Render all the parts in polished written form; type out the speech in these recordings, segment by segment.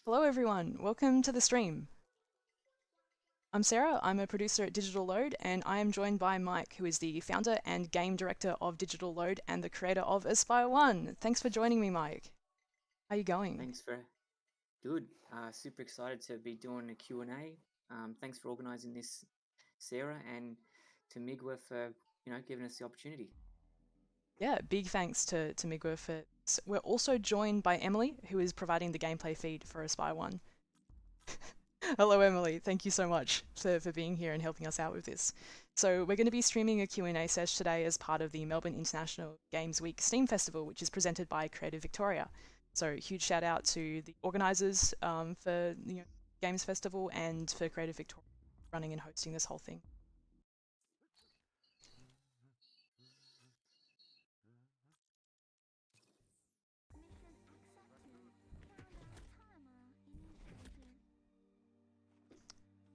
Hello everyone, welcome to the stream. I'm Sarah, I'm a producer at Digital Lode, and I am joined by Mike, who is the founder and game director of Digital Lode and the creator of Espire 1. Thanks for joining me, Mike. How are you going? Thanks for good. Super excited to be doing a Q&A. Thanks for organising this, Sarah, and to MIGW for giving us the opportunity. Yeah, big thanks to MIGW for this. We're also joined by Emily, who is providing the gameplay feed for Espire 1. Hello Emily, thank you so much for being here and helping us out with this. So we're going to be streaming a Q&A session today as part of the Melbourne International Games Week Steam Festival, which is presented by Creative Victoria. So huge shout out to the organisers for the Games Festival and for Creative Victoria running and hosting this whole thing.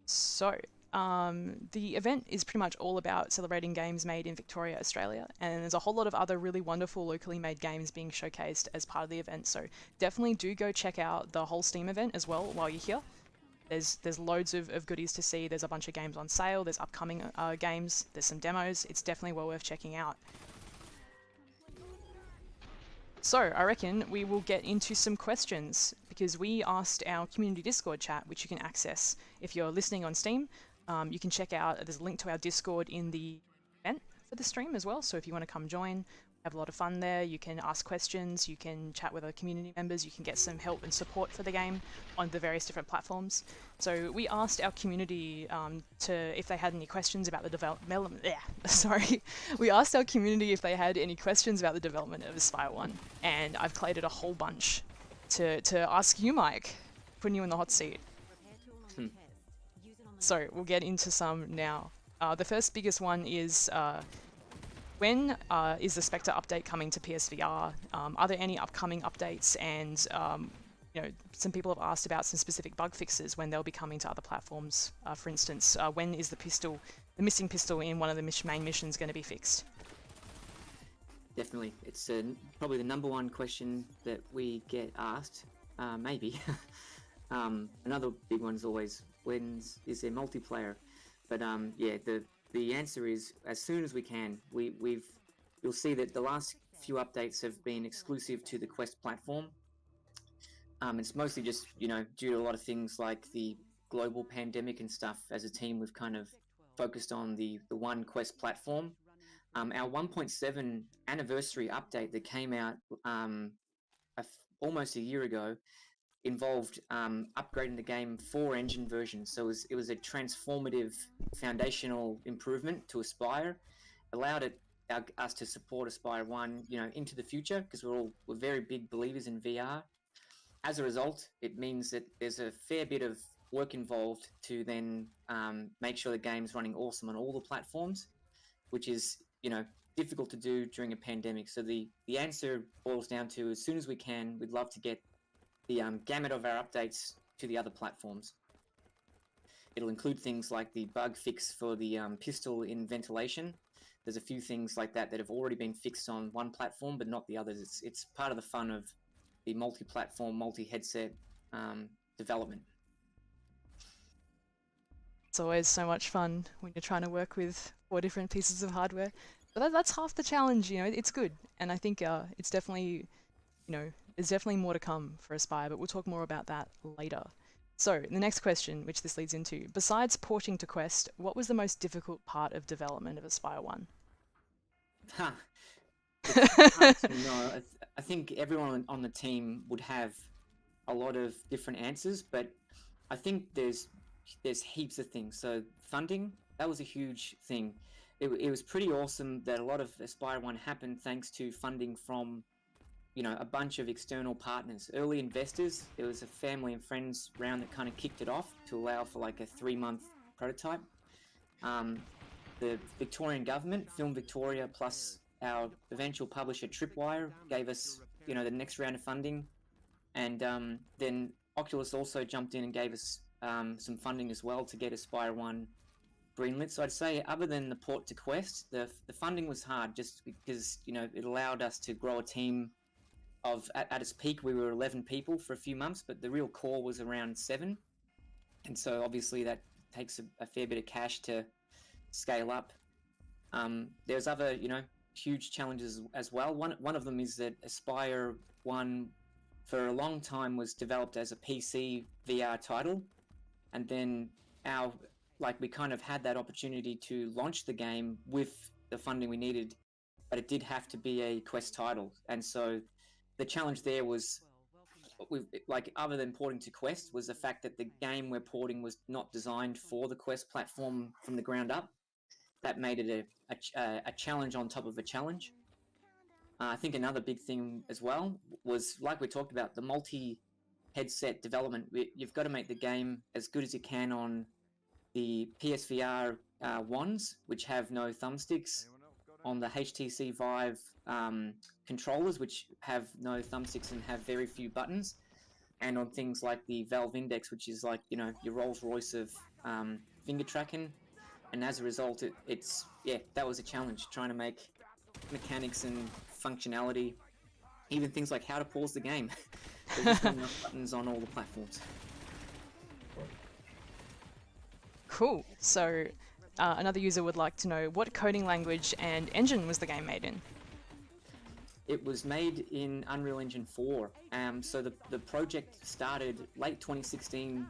So, the event is pretty much all about celebrating games made in Victoria, Australia, and there's a whole lot of other really wonderful locally made games being showcased as part of the event. So definitely do go check out the whole Steam event as well while you're here. There's loads of goodies to see. There's a bunch of games on sale. There's upcoming games. There's some demos. It's definitely well worth checking out. So I reckon we will get into some questions because we asked our community Discord chat, which you can access if you're listening on Steam. You can check out, there's a link to our Discord in the event for the stream as well. So if you want to come join, have a lot of fun there. You can ask questions, you can chat with other community members, you can get some help and support for the game on the various different platforms. So we asked our community if they had any questions about the development. Yeah, sorry. We asked our community if they had any questions about the development of Aspire 1, and I've collated a whole bunch to ask you, Mike, putting you in the hot seat. So we'll get into some now. The first biggest one is when is the Spectre update coming to PSVR? Are there any upcoming updates? And some people have asked about some specific bug fixes when they'll be coming to other platforms. For instance, when is the missing pistol in one of the main missions going to be fixed? Definitely, it's probably the number one question that we get asked. Maybe another big one is always is there multiplayer? But yeah, the answer is as soon as we can. You'll see that the last few updates have been exclusive to the Quest platform. It's mostly just due to a lot of things like the global pandemic and stuff. As a team, we've kind of focused on the one Quest platform. Our 1.7 anniversary update that came out almost a year ago involved upgrading the game 4 engine versions. So it was a transformative foundational improvement to Aspire, allowed us to support Aspire 1 into the future, because we're very big believers in VR. As a result, it means that there's a fair bit of work involved to then make sure the game's running awesome on all the platforms, which is difficult to do during a pandemic. So the answer boils down to, as soon as we can, we'd love to get the gamut of our updates to the other platforms. It'll include things like the bug fix for the pistol in ventilation. There's a few things like that have already been fixed on one platform, but not the others. It's part of the fun of the multi-platform, multi-headset development. It's always so much fun when you're trying to work with 4 different pieces of hardware. But that's half the challenge, it's good. And I think it's definitely, there's definitely more to come for Aspire, but we'll talk more about that later. So the next question, which this leads into, besides porting to Quest, what was the most difficult part of development of Aspire 1? No, I think everyone on the team would have a lot of different answers, but I think there's heaps of things. So funding, that was a huge thing. It was pretty awesome that a lot of Aspire 1 happened thanks to funding from a bunch of external partners, early investors. There was a family and friends round that kind of kicked it off to allow for like a 3-month prototype. The Victorian government, Film Victoria, plus our eventual publisher Tripwire gave us the next round of funding, and then Oculus also jumped in and gave us some funding as well to get Aspire 1 greenlit. So I'd say, other than the port to Quest, the funding was hard, just because it allowed us to grow a team at its peak, we were 11 people for a few months, but the real core was around 7. And so obviously that takes a fair bit of cash to scale up. There's other, huge challenges as well. One of them is that Espire 1 for a long time was developed as a PC VR title, and then we kind of had that opportunity to launch the game with the funding we needed, but it did have to be a Quest title. And so the challenge there was, other than porting to Quest, was the fact that the game we're porting was not designed for the Quest platform from the ground up. That made it a challenge on top of a challenge. I think another big thing as well was, like we talked about, the multi-headset development. You've got to make the game as good as you can on the PSVR ones, which have no thumbsticks, on the HTC Vive controllers, which have no thumbsticks and have very few buttons, and on things like the Valve Index, which is like, your Rolls Royce of finger tracking. And as a result, that was a challenge, trying to make mechanics and functionality, even things like how to pause the game. There's just not enough buttons on all the platforms. Cool. So another user would like to know, what coding language and engine was the game made in? It was made in Unreal Engine 4. So the project started late 2016.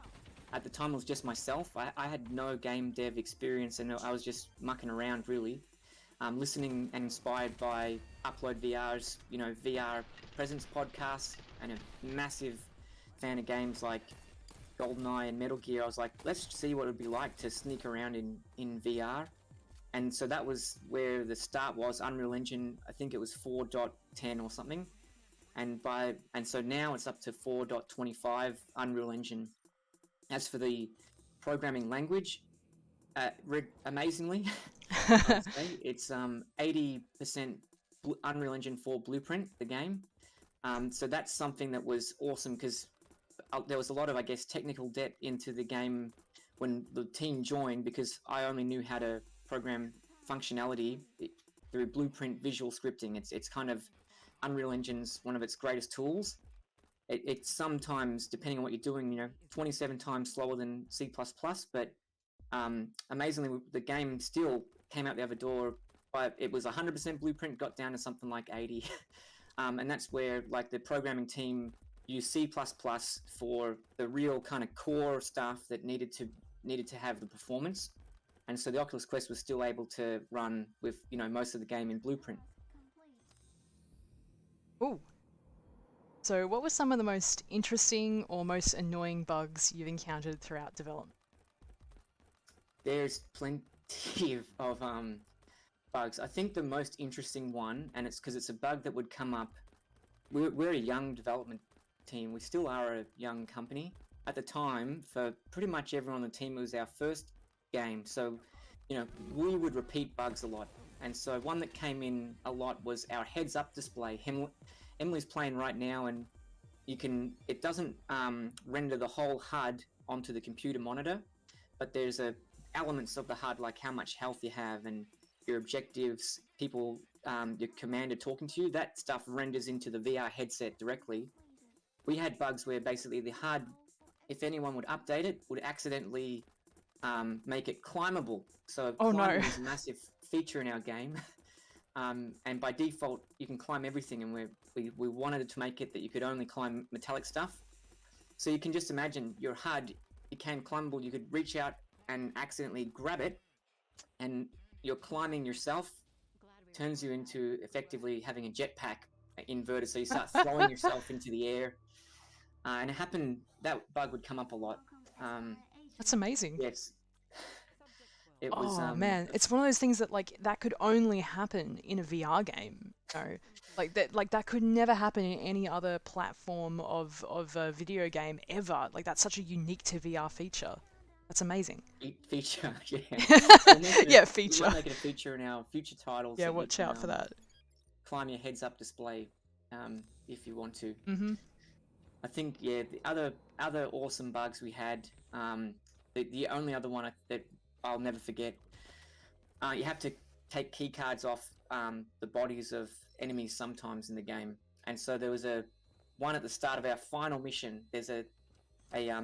At the time, it was just myself. I had no game dev experience, and I was just mucking around, really. Listening and inspired by Upload VR's, VR Presence podcast, and a massive fan of games like GoldenEye and Metal Gear. I was like, let's see what it would be like to sneak around in VR. And so that was where the start was. Unreal Engine, I think it was 4.10 or something. And so now it's up to 4.25 Unreal Engine. As for the programming language, amazingly, I would say it's 80% Unreal Engine 4 Blueprint, the game. So that's something that was awesome, because there was a lot of, I guess, technical debt into the game when the team joined, because I only knew how to program functionality through Blueprint visual scripting. It's kind of Unreal Engine's one of its greatest tools. It's sometimes, depending on what you're doing, 27 times slower than C++, but amazingly, the game still came out the other door. But it was 100% Blueprint, got down to something like 80. And that's where, the programming team used C++ for the real kind of core stuff that needed to have the performance. And so the Oculus Quest was still able to run with, most of the game in Blueprint. Ooh. So what were some of the most interesting or most annoying bugs you've encountered throughout development? There's plenty of bugs. I think the most interesting one, and it's because it's a bug that would come up. We're a young development team. We still are a young company. At the time, for pretty much everyone on the team, it was our first game. So, we would repeat bugs a lot. And so one that came in a lot was our heads-up display. Emily's playing right now, and it doesn't render the whole HUD onto the computer monitor, but there's elements of the HUD, like how much health you have and your objectives, people, your commander talking to you. That stuff renders into the VR headset directly. We had bugs where basically the HUD, if anyone would update it, would accidentally make it climbable. So climbing is a massive feature in our game. And by default, you can climb everything, and we wanted to make it that you could only climb metallic stuff. So you can just imagine your HUD became climbable. You could reach out and accidentally grab it, and you're climbing yourself, turns you into effectively having a jetpack inverted, so you start throwing yourself into the air. And it happened, that bug would come up a lot. That's amazing. Yes. It was, man, it's one of those things that that could only happen in a VR game. That could never happen in any other platform of a video game ever. That's such a unique to VR feature. That's amazing. Feature, yeah. Yeah, feature. We'll make it a feature in our future titles. Yeah, watch out for that. Climb your heads-up display, if you want to. Mm-hmm. I think, the other awesome bugs we had, the only other one that I'll never forget, you have to take key cards off the bodies of enemies sometimes in the game. And so there was one at the start of our final mission. There's a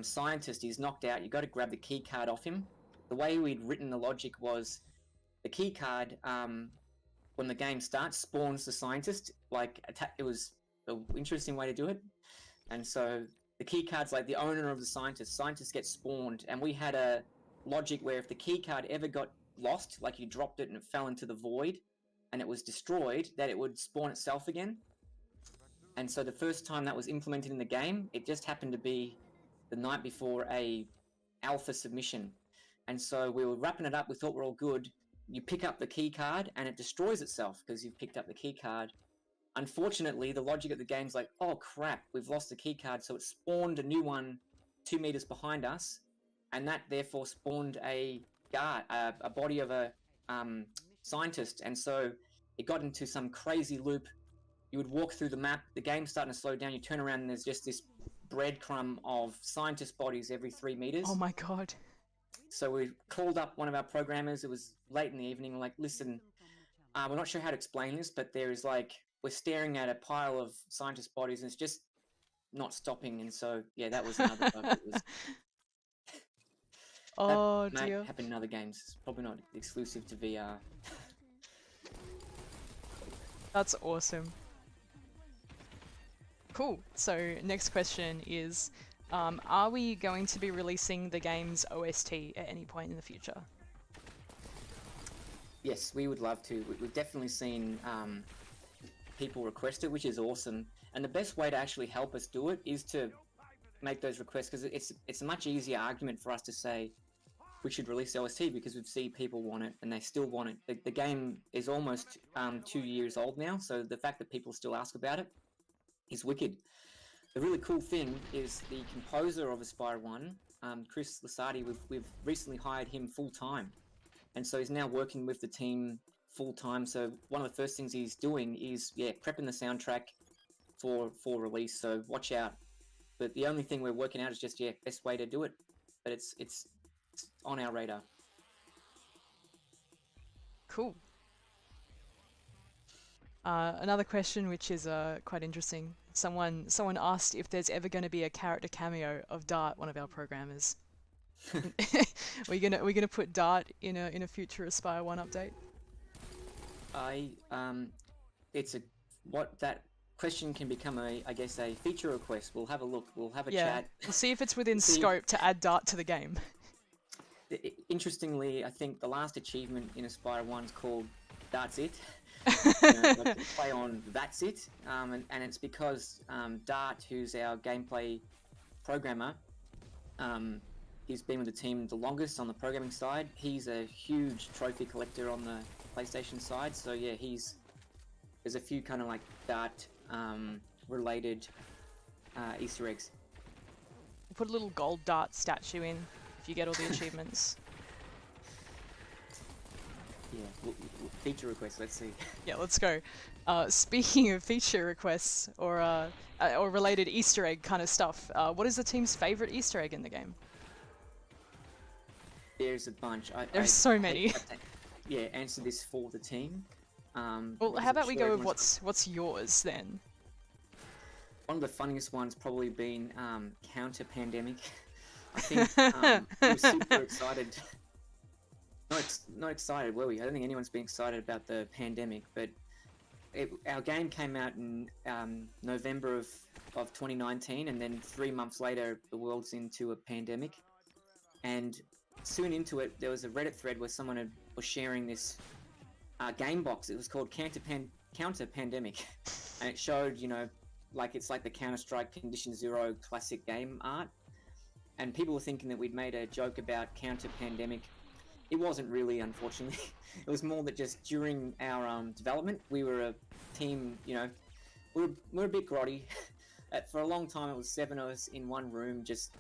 scientist. He's knocked out. You got to grab the key card off him. The way we'd written the logic was the key card, when the game starts, spawns the scientist. Like, it was an interesting way to do it. And so the key card's like the owner of the scientist. Scientists get spawned, and we had a logic where if the key card ever got lost, like you dropped it and it fell into the void and it was destroyed, that it would spawn itself again. And so the first time that was implemented in the game, it just happened to be the night before a alpha submission. And so we were wrapping it up. We thought we're all good. You pick up the key card and it destroys itself because you've picked up the key card. Unfortunately, the logic of the game's like, oh crap, we've lost the key card. So it spawned a new one 2 meters behind us. And that therefore spawned a guard, a body of a scientist. And so it got into some crazy loop. You would walk through the map, the game's starting to slow down, you turn around and there's just this breadcrumb of scientist bodies every 3 meters. Oh my god. So we called up one of our programmers. It was late in the evening. We're like, listen, we're not sure how to explain this, but there is like, we're staring at a pile of scientist bodies and it's just not stopping. And so, yeah, that was another bug. It was, oh that dear. might happen in other games. It's probably not exclusive to VR. That's awesome. Cool. So next question is, are we going to be releasing the game's OST at any point in the future? Yes, we would love to. We've definitely seen people request it, which is awesome. And the best way to actually help us do it is to make those requests, because it's a much easier argument for us to say we should release the OST because we see people want it and they still want it. The game is almost 2 years old now, so the fact that people still ask about it is wicked. The really cool thing is the composer of Espire 1, Chris Lasardi, we've recently hired him full-time. And so he's now working with the team full-time. So one of the first things he's doing is, prepping the soundtrack for release. So watch out. But the only thing we're working out is just, best way to do it. But it's on our radar. Cool. Another question which is quite interesting. Someone asked if there's ever going to be a character cameo of Dart, one of our programmers. We're gonna put Dart in a future Aspire 1 update. That question can become a feature request. We'll have a look. We'll have a chat. We'll see if it's within scope to add Dart to the game. Interestingly, I think the last achievement in Aspire 1 is called Dart's It. Like play on That's It. And it's because Dart, who's our gameplay programmer, he's been with the team the longest on the programming side. He's a huge trophy collector on the PlayStation side. So yeah, there's a few kind of like Dart related Easter eggs. We'll put a little gold Dart statue in if you get all the achievements. Yeah, feature requests, let's see. Yeah, let's go. Speaking of feature requests or related Easter egg kind of stuff, what is the team's favorite Easter egg in the game? There's a bunch. There's so many. Answer this for the team. Well, how about we go with what's yours then? One of the funniest ones probably been Counter Pandemic. I think we were super excited. Not excited, were we? I don't think anyone's been excited about the pandemic, but our game came out in November of 2019, and then 3 months later, the world's into a pandemic. And soon into it, there was a Reddit thread where someone was sharing this game box. It was called Counter Pandemic, and it showed, it's like the Counter-Strike Condition Zero classic game art. And people were thinking that we'd made a joke about Counter Pandemic. It wasn't really, unfortunately. It was more that just during our development, we were a team, we're a bit grotty. For a long time, it was 7 of us in one room, just,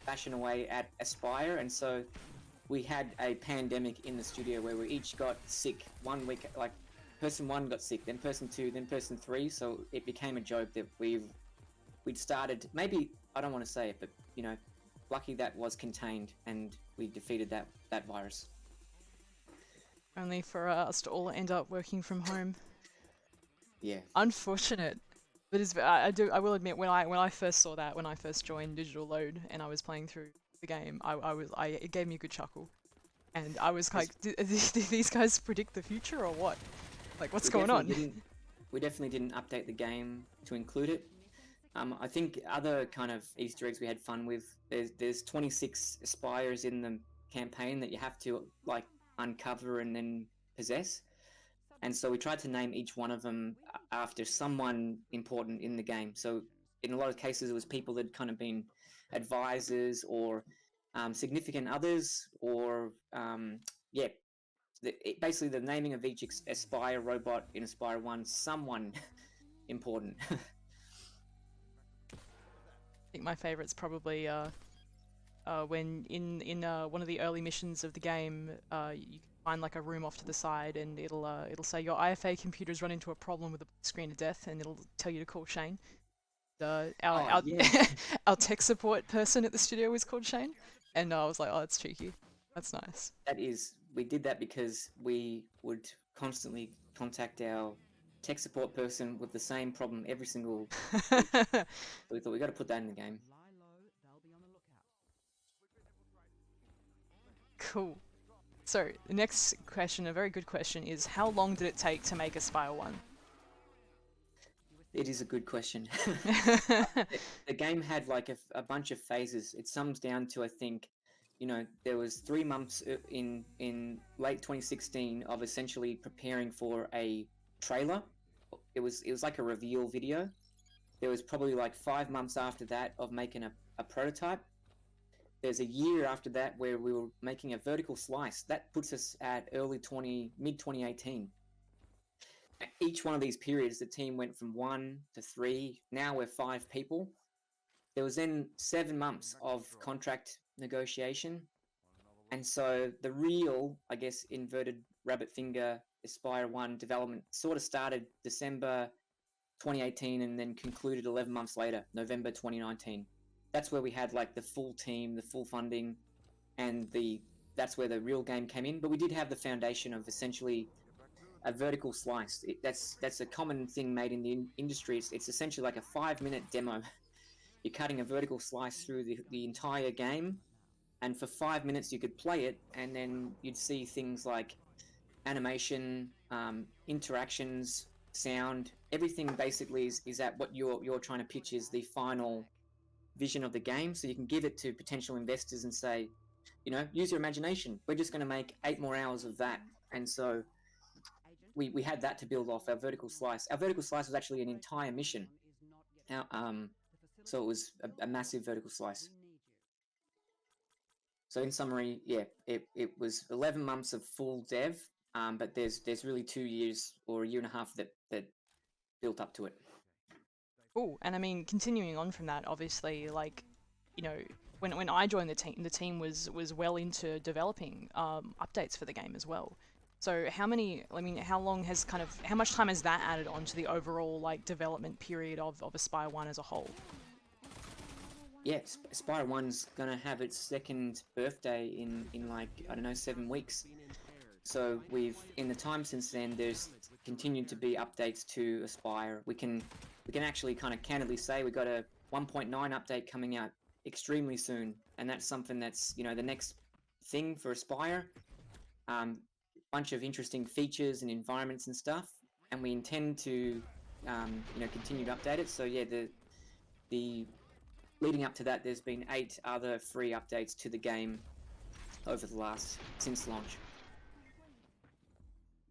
bashing away at Espire. And so we had a pandemic in the studio where we each got sick 1 week. Like, person 1 got sick, then person 2, then person 3. So it became a joke that we'd started, maybe, I don't want to say it, but, lucky that was contained and we defeated that virus. Only for us to all end up working from home. Yeah. Unfortunate. But I will admit when I first saw that, when I first joined Digital Lode and I was playing through the game, it gave me a good chuckle, and I was like, did these guys predict the future or what? Like, what's going on? We definitely didn't update the game to include it. I think other kind of Easter eggs we had fun with. There's 26 Aspires in the campaign that you have to like uncover and then possess. And so we tried to name each one of them after someone important in the game. So in a lot of cases, it was people that had kind of been advisors or significant others, or basically the naming of each Aspire robot in Aspire 1, someone important. I think my favorite's probably when in one of the early missions of the game, you can find like a room off to the side, and it'll say your IFA computer's run into a problem with a screen of death, and it'll tell you to call Shane. Our our tech support person at the studio was called Shane, and I was like, oh, that's cheeky. That's nice. We did that because we would constantly contact our tech support person with the same problem every single week. So we thought we got to put that in the game. Cool. So the next question, a very good question, is how long did it take to make Aspire 1? It is a good question. The game had like a bunch of phases. It sums down to, I think, there was 3 months in late 2016 of essentially preparing for a trailer. It was like a reveal video. There was probably like 5 months after that of making a prototype. There's a year after that where we were making a vertical slice. That puts us at mid 2018. Each one of these periods, the team went from 1 to 3. Now we're 5 people. There was then 7 months of contract negotiation. And so the real, I guess, inverted rabbit finger Aspire 1 development sort of started December 2018 and then concluded 11 months later, November 2019. That's where we had like the full team, the full funding, and that's where the real game came in. But we did have the foundation of essentially a vertical slice. That's a common thing made in the industry. It's essentially like a 5-minute demo. You're cutting a vertical slice through the entire game, and for 5 minutes you could play it, and then you'd see things like animation, interactions, sound. Everything basically is at what you're trying to pitch is the final vision of the game. So you can give it to potential investors and say, use your imagination. We're just going to make 8 more hours of that. And so we had that to build off our vertical slice. Our vertical slice was actually an entire mission. So it was a massive vertical slice. So in summary, yeah, it was 11 months of full dev, but there's really 2 years or a year and a half that built up to it. Cool. And I mean, continuing on from that, obviously, like, when I joined the team was well into developing updates for the game as well. So how much time has that added onto the overall like development period of Aspire 1 as a whole? Yeah, Aspire 1's gonna have its 2nd birthday in like, I don't know, 7 weeks. So in the time since then, there's continued to be updates to Aspire. We can actually kind of candidly say we got a 1.9 update coming out extremely soon, and that's something that's the next thing for Aspire. Bunch of interesting features and environments and stuff, and we intend to continue to update it. So yeah, the leading up to that, there's been 8 other free updates to the game since launch.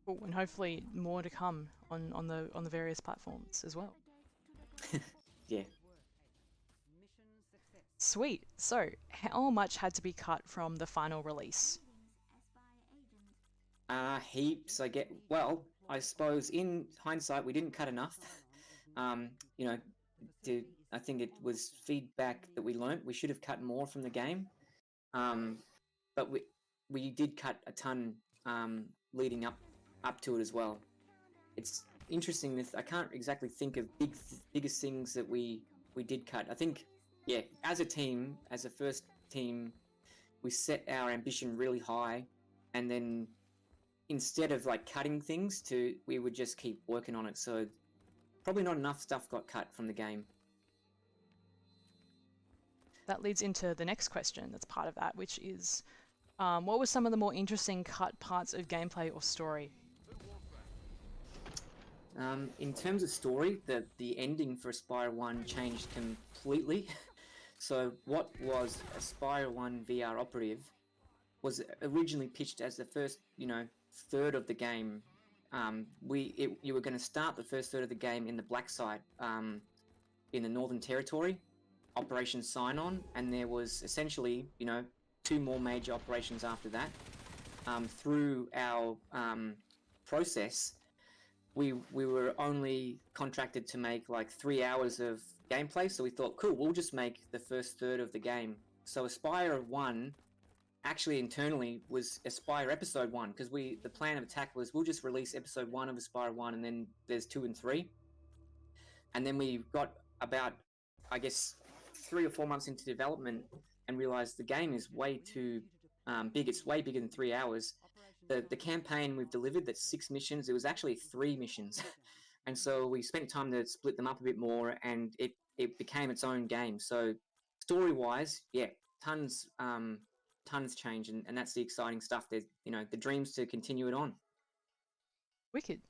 Cool, and hopefully more to come on the various platforms as well. Yeah. Sweet. So, how much had to be cut from the final release? Heaps. I suppose in hindsight we didn't cut enough. I think it was feedback that we learnt. We should have cut more from the game, but we did cut a ton leading up to it as well. It's interesting. I can't exactly think of biggest things that we did cut. I think, yeah, as a team, as a first team, we set our ambition really high, and then instead of like cutting things, we would just keep working on it. So probably not enough stuff got cut from the game. That leads into the next question that's part of that, which is, what were some of the more interesting cut parts of gameplay or story? In terms of story, the ending for Espire 1 changed completely. So what was Espire 1 VR Operative was originally pitched as the first, third of the game. You were going to start the first third of the game in the Black Site, in the Northern Territory, Operation Sign-On, and there was essentially, 2 more major operations after that. Through our process, we were only contracted to make like 3 hours of gameplay, so we thought, cool, we'll just make the first third of the game. So Espire 1 actually internally was Espire Episode 1, because the plan of attack was we'll just release Episode 1 of Espire 1 and then there's 2 and 3. And then we got about, I guess, 3 or 4 months into development and realized the game is way too big. It's way bigger than 3 hours. The campaign we've delivered, that's 6 missions, it was actually 3 missions. And so we spent time to split them up a bit more, and it became its own game. So story-wise, yeah, tons change, and that's the exciting stuff. There's, the dreams to continue it on. Wicked.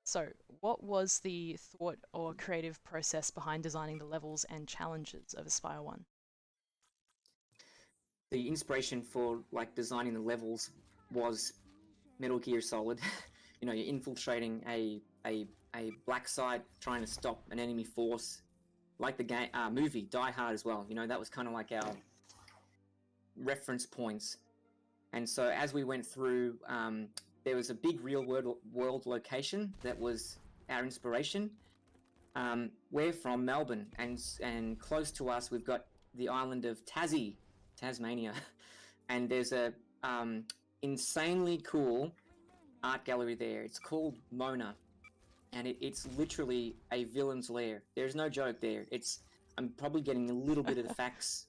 So, what was the thought or creative process behind designing the levels and challenges of Espire 1? The inspiration for designing the levels was Metal Gear Solid. You're infiltrating a black site, trying to stop an enemy force, like the game movie Die Hard as well. That was kind of like our reference points. And so as we went through, there was a big real world location that was our inspiration. We're from Melbourne, and close to us we've got the island of Tasmania, and there's a insanely cool art gallery there. It's called Mona, and it's literally a villain's lair. There's no joke there. I'm probably getting a little bit of the facts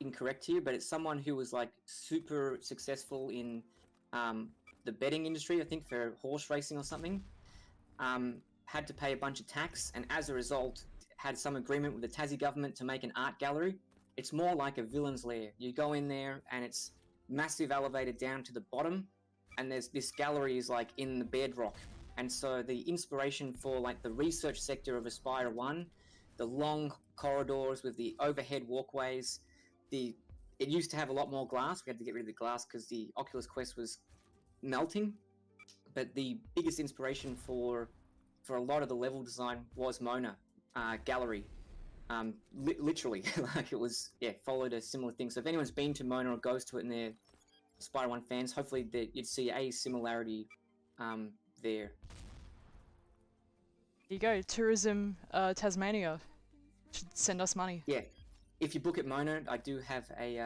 incorrect here, but it's someone who was super successful in the betting industry, I think for horse racing or something, had to pay a bunch of tax, and as a result had some agreement with the Tassie government to make an art gallery. It's more like a villain's lair. You go in there and it's massive elevated down to the bottom, and this gallery is in the bedrock. And so the inspiration for the research sector of Espire 1, the long corridors with the overhead walkways, it used to have a lot more glass. We had to get rid of the glass because the Oculus Quest was melting. But the biggest inspiration for a lot of the level design was Mona gallery. Literally, it was, followed a similar thing. So if anyone's been to Mona or goes to it and they're Espire 1 fans, hopefully you'd see a similarity there. There you go, Tourism Tasmania should send us money. Yeah, if you book at Mona, I do have a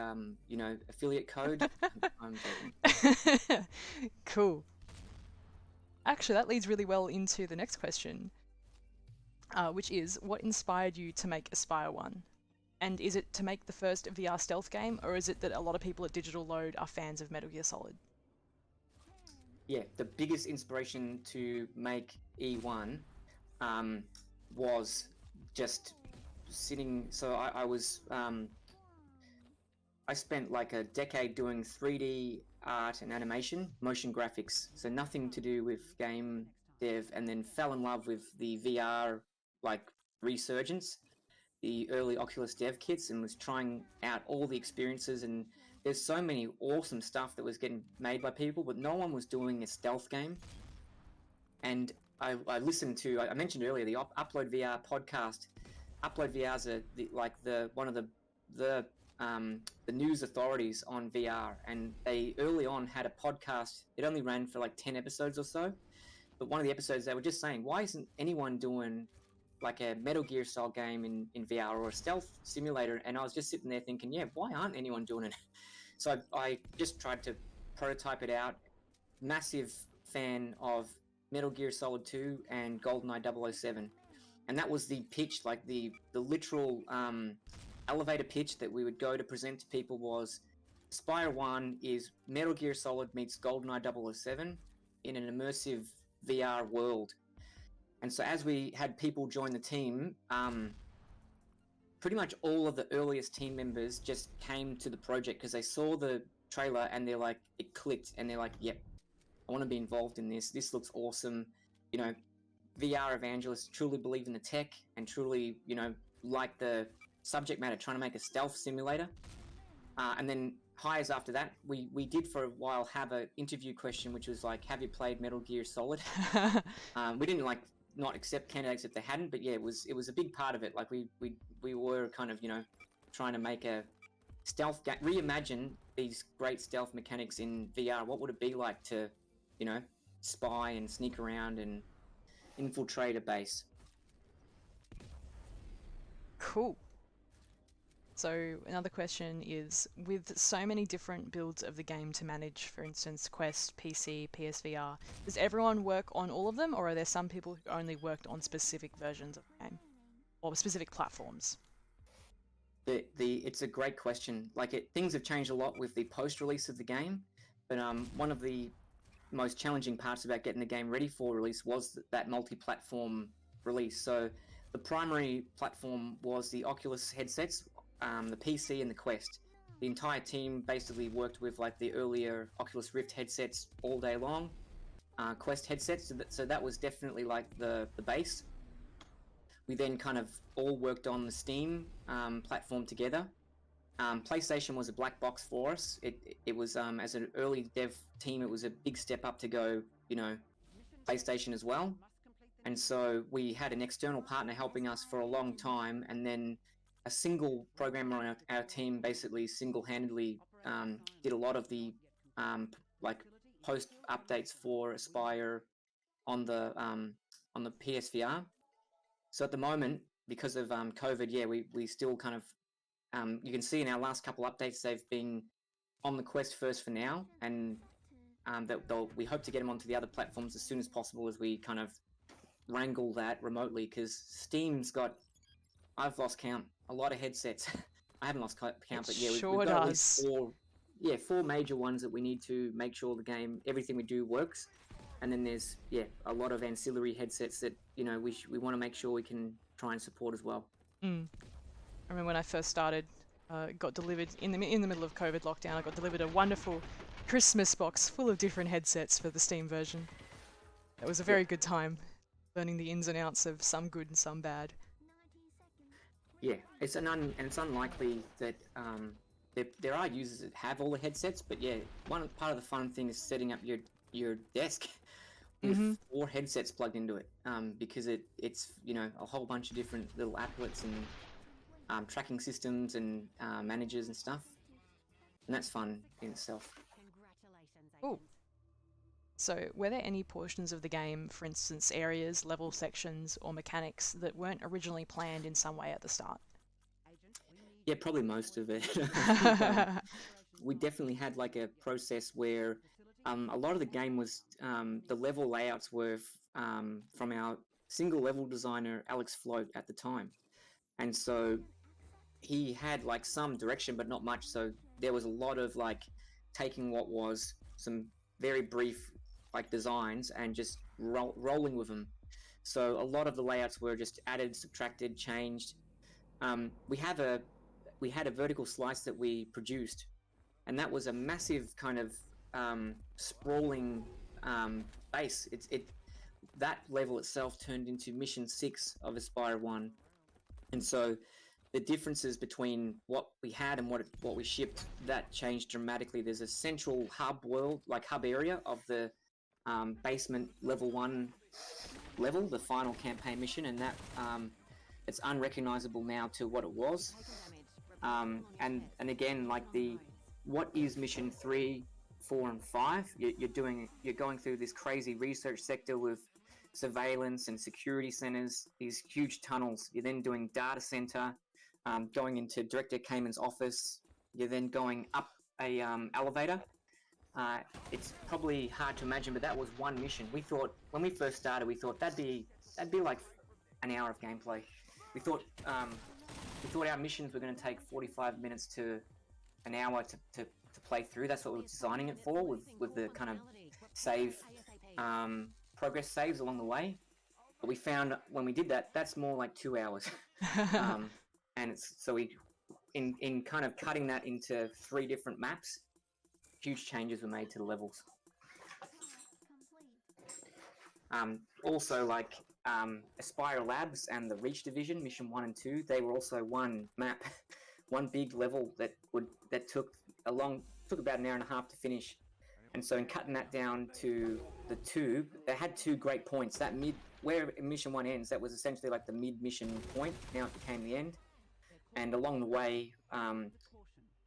affiliate code. I'm joking. Cool. Actually, that leads really well into the next question, which is, what inspired you to make Espire 1? And is it to make the first VR stealth game, or is it that a lot of people at Digital Lode are fans of Metal Gear Solid? Yeah, the biggest inspiration to make E1 was just sitting. So I spent a decade doing 3D art and animation, motion graphics, so nothing to do with game dev, and then fell in love with the VR resurgence, the early Oculus dev kits, and was trying out all the experiences. And there's so many awesome stuff that was getting made by people, but no one was doing a stealth game. And I listened to, I mentioned earlier, the Upload VR podcast. Upload VR is one of the news authorities on VR, and they early on had a podcast. It only ran for 10 episodes or so, but one of the episodes they were just saying, why isn't anyone doing a Metal Gear style game in VR or a stealth simulator? And I was just sitting there thinking, yeah, why aren't anyone doing it? So I just tried to prototype it out. Massive fan of Metal Gear Solid 2 and GoldenEye 007, and that was the pitch, the literal elevator pitch that we would go to present to people was, Espire 1 is Metal Gear Solid meets GoldenEye 007 in an immersive VR world. And so as we had people join the team, pretty much all of the earliest team members just came to the project because they saw the trailer and they're like, it clicked, and they're like, yep, I want to be involved in this. This looks awesome. You know, VR evangelists truly believe in the tech and truly, you know, like the subject matter, trying to make a stealth simulator. And then hires after that, we did for a while have an interview question, which was like, have you played Metal Gear Solid? We didn't like not accept candidates if they hadn't, but yeah, it was a big part of it. Like we were kind of, you know, trying to make a stealth game, reimagine these great stealth mechanics in VR. What would it be like to, you know, spy and sneak around and infiltrate a base? Cool. So another question is, with so many different builds of the game to manage, for instance, Quest, PC, PSVR, does everyone work on all of them, or are there some people who only worked on specific versions of the game, or specific platforms? It's a great question. Like, things have changed a lot with the post-release of the game, but one of the most challenging parts about getting the game ready for release was that multi-platform release. So the primary platform was the Oculus headsets, the PC and the Quest. The entire team basically worked with like the earlier Oculus Rift headsets all day long, Quest headsets, so that was definitely like the base. We then kind of all worked on the Steam platform together. PlayStation was a black box for us. It was, as an early dev team, it was a big step up to go, you know, PlayStation as well. And so we had an external partner helping us for a long time, and then a single programmer on our team basically single-handedly did a lot of the like post updates for Espire on the PSVR. So at the moment, because of COVID, yeah, we still kind of you can see in our last couple updates they've been on the Quest first for now, and we hope to get them onto the other platforms as soon as possible as we kind of wrangle that remotely, because Steam's got, I've lost count, a lot of headsets. I haven't lost count, but yeah, we've got at least four major ones that we need to make sure the game, everything we do works. And then there's, yeah, a lot of ancillary headsets that, you know, we want to make sure we can try and support as well. I remember when I first started, got delivered in the middle of COVID lockdown, I got delivered a wonderful Christmas box full of different headsets for the Steam version. It was a very good time, learning the ins and outs of some good and some bad. Yeah, it's unlikely that there are users that have all the headsets, but yeah, one part of the fun thing is setting up your desk with 4 headsets plugged into it, because it's, you know, a whole bunch of different little applets and tracking systems and managers and stuff, and that's fun in itself. Cool. So, were there any portions of the game, for instance, areas, level sections, or mechanics that weren't originally planned in some way at the start? Yeah, probably most of it. We definitely had like a process where a lot of the game was, the level layouts were from our single level designer, Alex Float, at the time. And so he had like some direction, but not much. So there was a lot of like taking what was some very brief like designs and just rolling with them. So a lot of the layouts were just added, subtracted, changed. We had a vertical slice that we produced, and that was a massive kind of sprawling base. That level itself turned into mission 6 of Espire 1, and so the differences between what we had and what we shipped, that changed dramatically. There's a central hub area of the basement level 1 level, the final campaign mission, and that it's unrecognizable now to what it was. And again, like what is mission 3, 4, and 5? You're going through this crazy research sector with surveillance and security centers, these huge tunnels. You're then doing data center, going into Director Cayman's office. You're then going up a elevator. It's probably hard to imagine, but that was one mission. We thought, when we first started, we thought that'd be like an hour of gameplay. We thought our missions were going to take 45 minutes to an hour to play through. That's what we were designing it for, with the kind of progress saves along the way. But we found when we did that, that's more like 2 hours. And it's so we in kind of cutting that into 3 different maps, huge changes were made to the levels. Also, like Espire Labs and the Reach Division, Mission 1 and 2, they were also one map, one big level that took about an hour and a half to finish. And so in cutting that down to the 2, they had 2 great points. That where Mission 1 ends, that was essentially like the mid-mission point. Now it became the end. And along the way,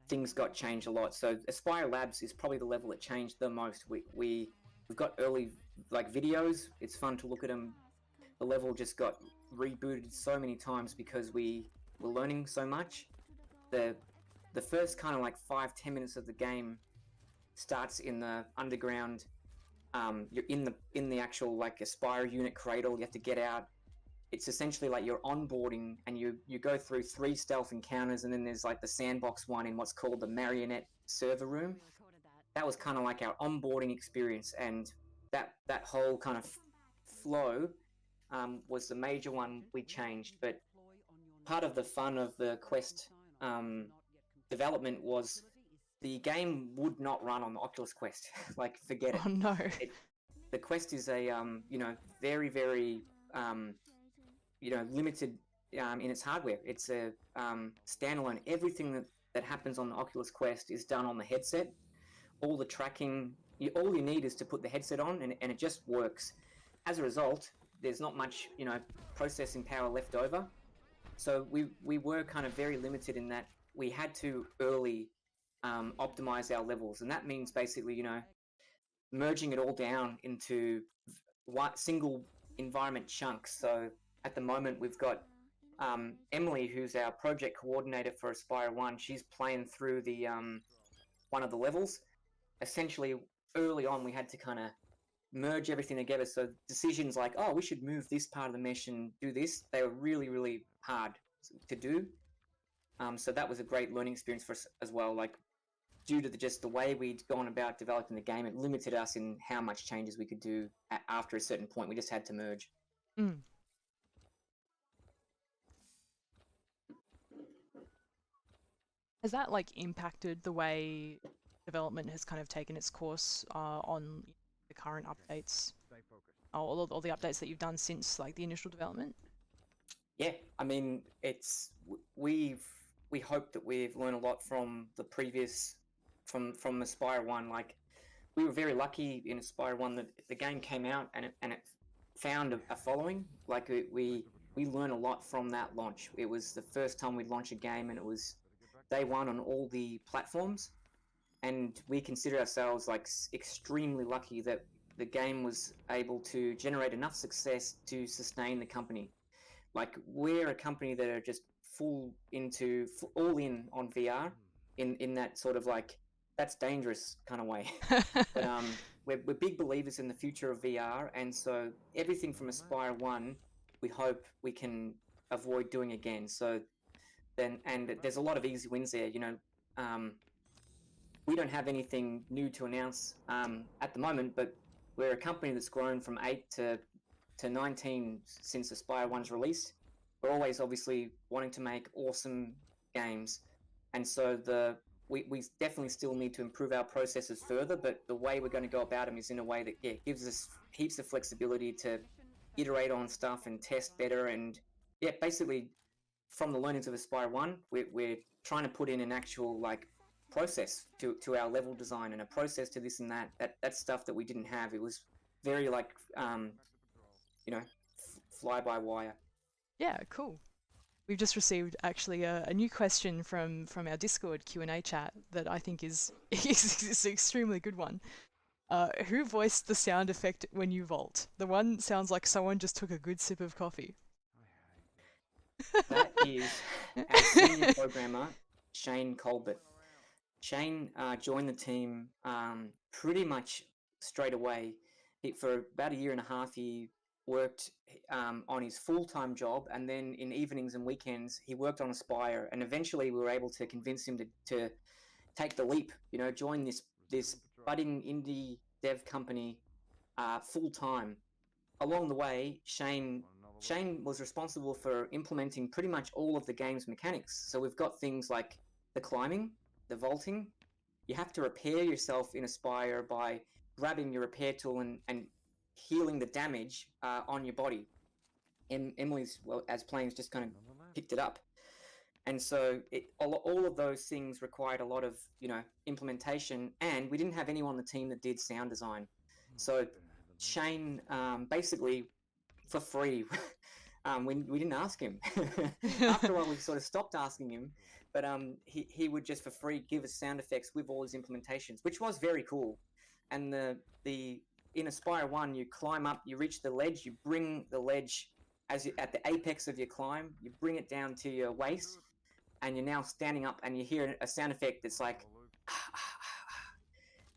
things got changed a lot. So Espire Labs is probably the level that changed the most. We've got early like videos. It's fun to look at them. The level just got rebooted so many times because we were learning so much. The first kind of like 5-10 minutes of the game starts in the underground. You're in the actual like Espire unit cradle. You have to get out. It's essentially like you're onboarding, and you go through 3 stealth encounters, and then there's like the sandbox one in what's called the Marionette server room. That was kind of like our onboarding experience, and that whole kind of flow was the major one we changed. But part of the fun of the Quest development was the game would not run on the Oculus Quest. Like, forget it. Oh no. The Quest is a very, very limited in its hardware. It's a standalone. Everything that happens on the Oculus Quest is done on the headset. All the tracking, all you need is to put the headset on, and it just works. As a result, there's not much processing power left over. So we were kind of very limited in that we had to early optimize our levels, and that means basically merging it all down into single environment chunks. So at the moment we've got Emily, who's our project coordinator for Espire 1. She's playing through the one of the levels. Essentially, early on we had to kind of merge everything together. So decisions like, oh, we should move this part of the mesh and do this, they were really, really hard to do. So that was a great learning experience for us as well. Like, due to just the way we'd gone about developing the game, it limited us in how much changes we could do after a certain point. We just had to merge. Mm. Has that like impacted the way development has kind of taken its course on the current updates? All the updates that you've done since like the initial development? Yeah, I mean, we hope that we've learned a lot from the previous from Espire 1. Like, we were very lucky in Espire 1 that the game came out and it found a following. Like, we learned a lot from that launch. It was the first time we'd launch a game, and it was day one on all the platforms. And we consider ourselves like extremely lucky that the game was able to generate enough success to sustain the company. Like, we're a company that are just all in on VR in that sort of like, that's dangerous kind of way. But we're big believers in the future of VR, and so everything from Espire 1, we hope we can avoid doing again. So then, and there's a lot of easy wins there. We don't have anything new to announce at the moment, but we're a company that's grown from 8 to 19 since Espire 1's release. We're always obviously wanting to make awesome games, and so we definitely still need to improve our processes further, but the way we're going to go about them is in a way that gives us heaps of flexibility to iterate on stuff and test better. And basically from the learnings of Espire 1, we're trying to put in an actual like process to our level design, and a process to this and that. That's stuff that we didn't have. It was very like fly by wire. Yeah, cool. We've just received actually a new question from our Discord Q&A chat that I think is an extremely good one. Who voiced the sound effect when you vault? The one sounds like someone just took a good sip of coffee. That is our senior programmer, Shane Colbert. Shane joined the team pretty much straight away. For about a year and a half, he worked on his full-time job, and then in evenings and weekends he worked on Espire, and eventually we were able to convince him to take the leap, join this budding indie dev company full-time. Along the way, Shane Shane was responsible for implementing pretty much all of the game's mechanics. So we've got things like the climbing, the vaulting. You have to repair yourself in Espire by grabbing your repair tool and healing the damage on your body. Emily's, well, as playing, just kind of picked it up. And so all of those things required a lot of, implementation, and we didn't have anyone on the team that did sound design. So Shane, basically, for free, we didn't ask him. After a while, we sort of stopped asking him, but he would just for free give us sound effects with all his implementations, which was very cool. And in Aspire 1, you climb up, you reach the ledge, you bring the ledge at the apex of your climb, you bring it down to your waist, and you're now standing up, and you hear a sound effect that's like,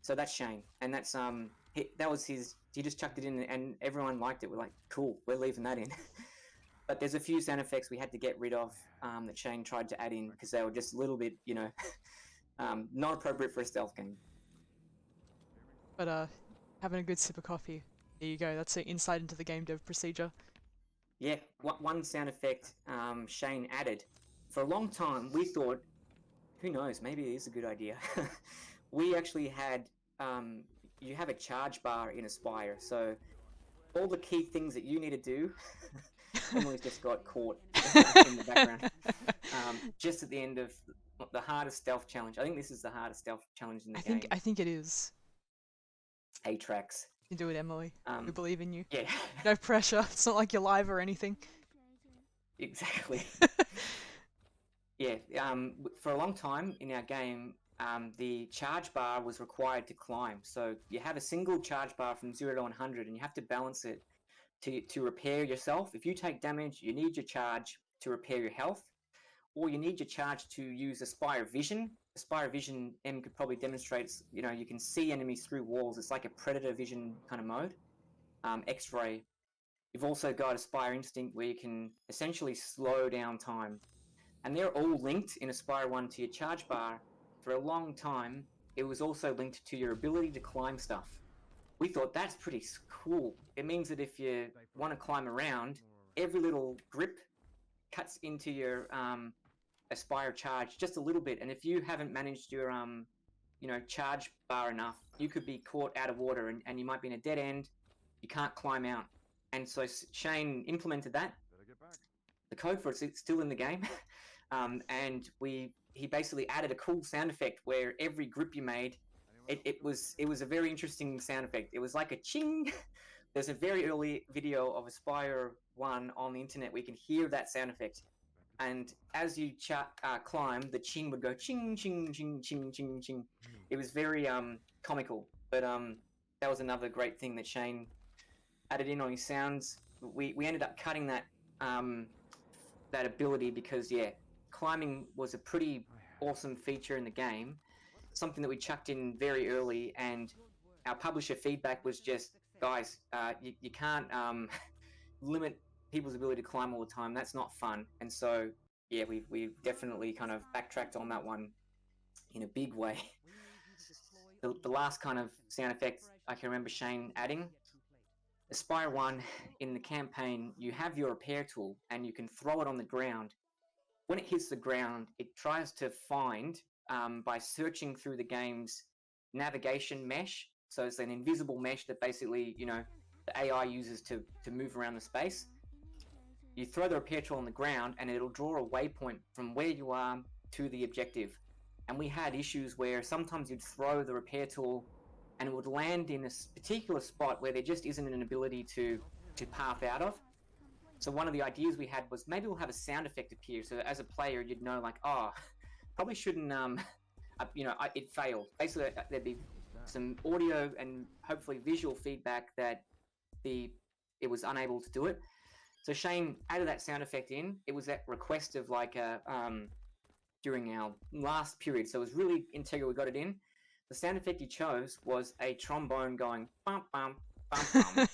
so that's Shane, and that's that was his. He just chucked it in, and everyone liked it. We're like, cool, we're leaving that in. But there's a few sound effects we had to get rid of that Shane tried to add in because they were just a little bit, not appropriate for a stealth game. But having a good sip of coffee. There you go. That's an insight into the game dev procedure. Yeah, one sound effect Shane added. For a long time, we thought, who knows, maybe it is a good idea. We actually had, you have a charge bar in Aspire, so all the key things that you need to do, Emily's just got caught in the background. Just at the end of the hardest stealth challenge. I think this is the hardest stealth challenge in the game. I think it is. 8 tracks. You can do it, Emily. We believe in you. Yeah. No pressure. It's not like you're live or anything. Exactly. Yeah. For a long time in our game, the charge bar was required to climb. So you have a single charge bar from 0 to 100, and you have to balance it to repair yourself. If you take damage, you need your charge to repair your health, or you need your charge to use Aspire Vision. Aspire Vision, Em could probably demonstrate, you can see enemies through walls. It's like a Predator Vision kind of mode. X-Ray. You've also got Aspire Instinct, where you can essentially slow down time. And they're all linked in Aspire 1 to your charge bar. For a long time, it was also linked to your ability to climb stuff. We thought that's pretty cool. It means that if you want to climb around, every little grip cuts into your Aspire charge just a little bit. And if you haven't managed your charge bar enough, you could be caught out of water and you might be in a dead end. You can't climb out. And so Shane implemented that. The code for it's still in the game. And he basically added a cool sound effect where every grip you made, it was a very interesting sound effect. It was like a ching. There's a very early video of Aspire 1 on the internet where you can hear that sound effect. And as you climb, the ching would go ching, ching, ching, ching, ching, ching. It was very comical. But that was another great thing that Shane added in on his sounds. We ended up cutting that that ability because, climbing was a pretty awesome feature in the game, something that we chucked in very early, and our publisher feedback was just, guys, you can't limit people's ability to climb all the time. That's not fun. And so, we definitely kind of backtracked on that one in a big way. The last kind of sound effect I can remember Shane adding, Aspire 1, in the campaign, you have your repair tool and you can throw it on the ground. When it hits the ground, it tries to find, by searching through the game's navigation mesh. So it's an invisible mesh that basically, the AI uses to move around the space. You throw the repair tool on the ground and it'll draw a waypoint from where you are to the objective. And we had issues where sometimes you'd throw the repair tool and it would land in a particular spot where there just isn't an ability to path out of. So one of the ideas we had was maybe we'll have a sound effect appear, so that as a player you'd know, like, probably shouldn't, it failed. Basically, there'd be some audio and hopefully visual feedback that it was unable to do it. So Shane added that sound effect in. It was at request of during our last period, so it was really integral. We got it in. The sound effect he chose was a trombone going bum bum bum bum,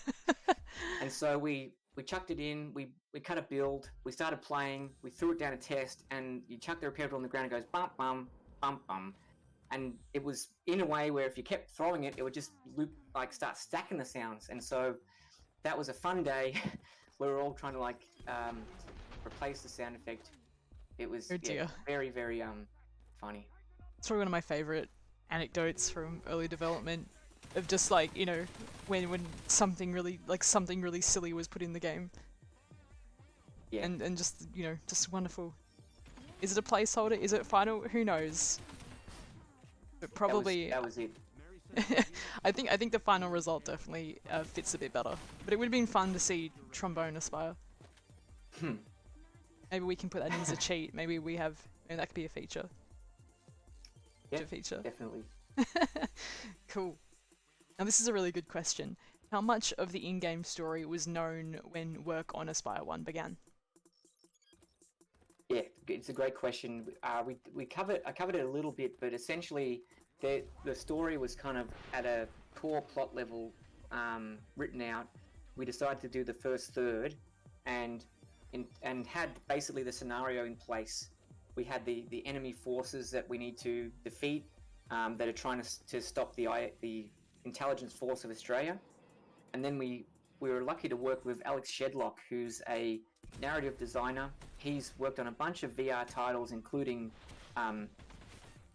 and so we chucked it in. We cut a build. We started playing. We threw it down a test, and you chuck the repair tool on the ground. It goes bum bum bum bum, and it was in a way where if you kept throwing it, it would just loop, start stacking the sounds. And so that was a fun day. we were all trying to like replace the sound effect. It was Oh dear. very, very funny. It's probably one of my favorite anecdotes from early development of just like, you know, when something really silly was put in the game. Yeah. And just, you know, just wonderful. Is it a placeholder? Is it final? Who knows? But probably that was it. I think the final result definitely fits a bit better. But it would have been fun to see trombone Aspire. Maybe we can put that in as a cheat. Maybe that could be a feature. Yeah, feature. definitely. Cool. Now this is a really good question. How much of the in-game story was known when work on Aspire 1 began? Yeah, it's a great question. I covered it a little bit, but essentially the story was kind of at a core plot level written out. We decided to do the first third and had basically the scenario in place. We had the enemy forces that we need to defeat that are trying to stop the intelligence force of Australia. And then we were lucky to work with Alex Shedlock, who's a narrative designer. He's worked on a bunch of VR titles, including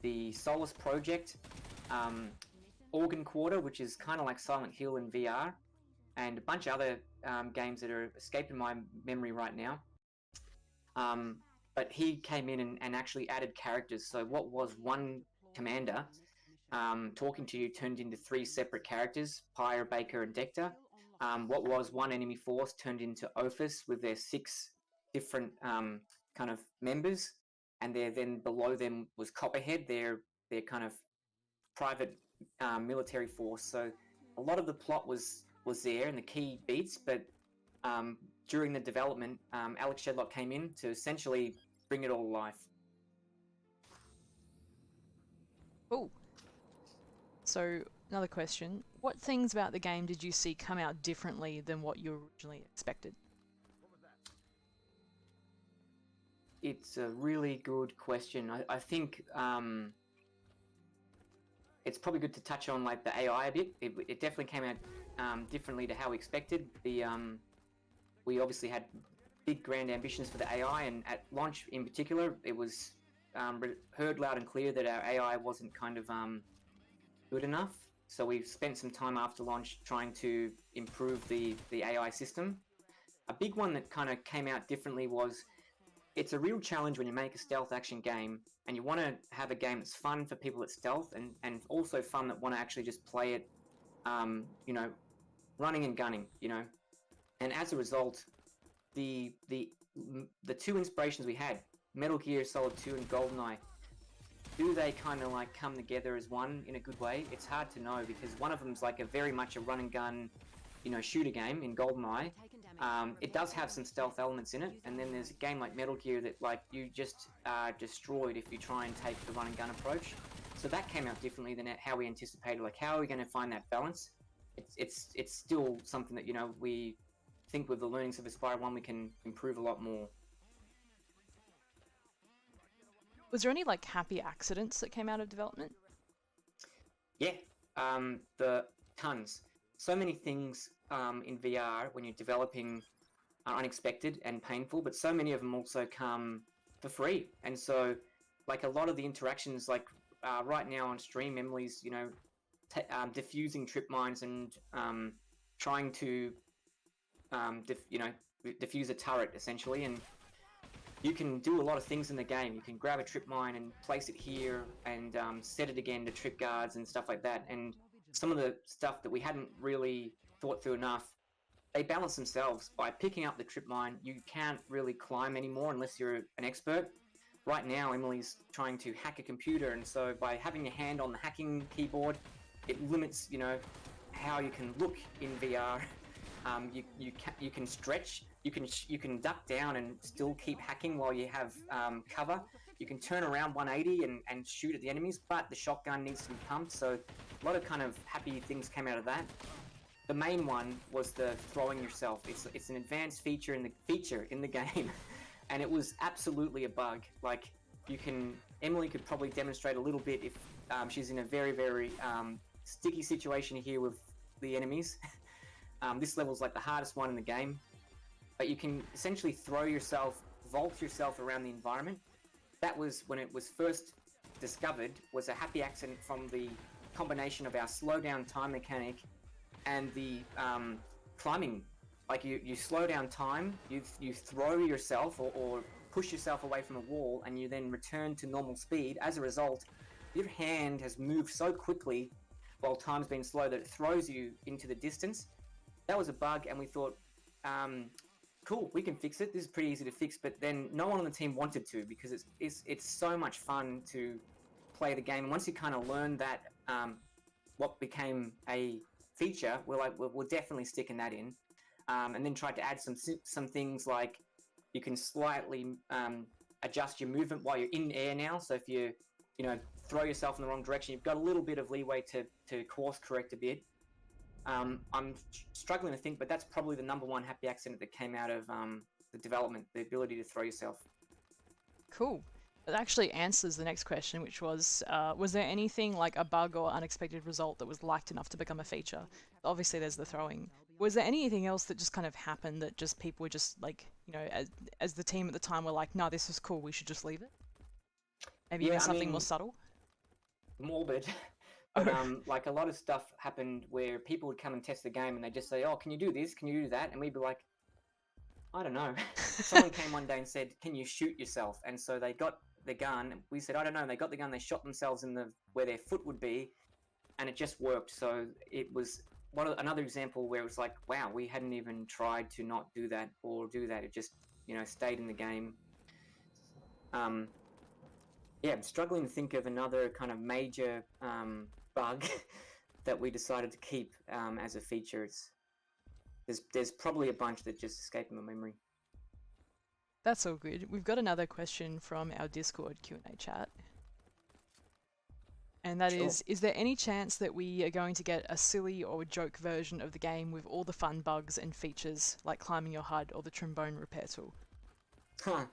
the Solus Project, Organ Quarter, which is kind of like Silent Hill in VR, and a bunch of other games that are escaping my memory right now. But he came in and actually added characters. So what was one commander talking to you turned into 3 separate characters, Pyre, Baker, and Dector. What was one enemy force turned into Ophis with their 6 different kind of members, and then below them was Copperhead, their kind of private military force. So a lot of the plot was there and the key beats, but during the development, Alex Shedlock came in to essentially bring it all to life. Cool. So another question. What things about the game did you see come out differently than what you originally expected? It's a really good question. I think it's probably good to touch on like the AI a bit. It definitely came out differently to how we expected. We obviously had big grand ambitions for the AI, and at launch in particular, it was heard loud and clear that our AI wasn't kind of good enough. So we've spent some time after launch trying to improve the AI system. A big one that kind of came out differently was it's a real challenge when you make a stealth action game and you want to have a game that's fun for people that stealth and also fun that want to actually just play it, you know, running and gunning, you know. And as a result, the 2 inspirations we had, Metal Gear Solid 2 and GoldenEye, do they kind of like come together as one in a good way? It's hard to know because one of them's like a very much a run and gun, you know, shooter game in GoldenEye. It does have some stealth elements in it, and then there's a game like Metal Gear that like you just are destroyed if you try and take the run and gun approach. So that came out differently than how we anticipated. Like, how are we going to find that balance? It's still something that, you know, we think with the learnings of Aspire 1 we can improve a lot more. Was there any like happy accidents that came out of development? Yeah, the tons. So many things in VR when you're developing are unexpected and painful, but so many of them also come for free. And so, like a lot of the interactions, like right now on stream, Emily's, you know, diffusing trip mines and trying to, diffuse a turret essentially, and you can do a lot of things in the game. You can grab a trip mine and place it here and set it again to trip guards and stuff like that. And some of the stuff that we hadn't really thought through enough, they balance themselves. By picking up the trip mine, you can't really climb anymore unless you're an expert. Right now, Emily's trying to hack a computer, and so by having your hand on the hacking keyboard, it limits, you know, how you can look in VR. You can stretch. You can duck down and still keep hacking while you have cover. You can turn around 180 and shoot at the enemies, but the shotgun needs to be pumped. So a lot of kind of happy things came out of that. The main one was the throwing yourself. It's an advanced feature in the game, and it was absolutely a bug. Like Emily could probably demonstrate a little bit if she's in a very, very sticky situation here with the enemies. This level's like the hardest one in the game. but you can essentially vault yourself around the environment. That was when it was first discovered, was a happy accident from the combination of our slow down time mechanic and the climbing. Like you slow down time, you throw yourself or push yourself away from a wall, and you then return to normal speed. As a result, your hand has moved so quickly while time's been slow that it throws you into the distance. That was a bug, and we thought, cool, we can fix it. This is pretty easy to fix. But then no one on the team wanted to, because it's so much fun to play the game. And once you kind of learn that, what became a feature, we're like, we're definitely sticking that in. And then tried to add some things like you can slightly adjust your movement while you're in air now. So if you throw yourself in the wrong direction, you've got a little bit of leeway to course correct a bit. I'm struggling to think, but that's probably the number one happy accident that came out of the development, the ability to throw yourself. Cool. That actually answers the next question, which was there anything like a bug or unexpected result that was liked enough to become a feature? Obviously there's the throwing. Was there anything else that just kind of happened that just people were just like, as the team at the time were like, no, this is cool, we should just leave it? Maybe even something more subtle? Morbid. But like a lot of stuff happened where people would come and test the game and they just say, oh, can you do this? Can you do that? And we'd be like, I don't know. Someone came one day and said, can you shoot yourself? And so they got the gun. We said, I don't know. And they got the gun. They shot themselves in where their foot would be, and it just worked. So it was another example where it was like, wow, we hadn't even tried to not do that or do that. It just, stayed in the game. Yeah, I'm struggling to think of another kind of major bug that we decided to keep as a feature. There's probably a bunch that just escaped my memory. That's all good. We've got another question from our Discord Q&A chat. And that is there any chance that we are going to get a silly or joke version of the game with all the fun bugs and features like climbing your HUD or the trombone repair tool? Huh.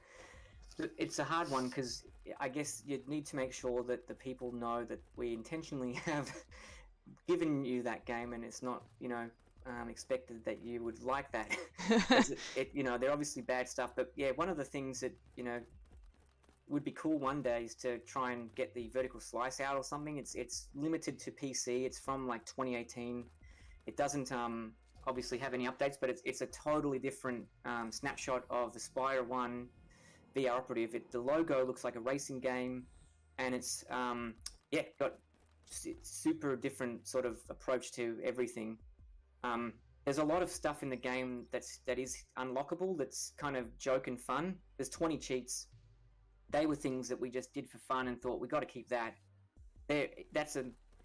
It's a hard one because I guess you'd need to make sure that the people know that we intentionally have given you that game, and it's not, expected that you would like that. They're obviously bad stuff, but yeah, one of the things that, would be cool one day is to try and get the vertical slice out or something. It's limited to PC. It's from like 2018. It doesn't obviously have any updates, but it's a totally different snapshot of the Espire 1 VR Operative. The logo looks like a racing game, and it's got super different sort of approach to everything. There's a lot of stuff in the game that is unlockable, that's kind of joke and fun. There's 20 cheats. They were things that we just did for fun and thought we got to keep that. That's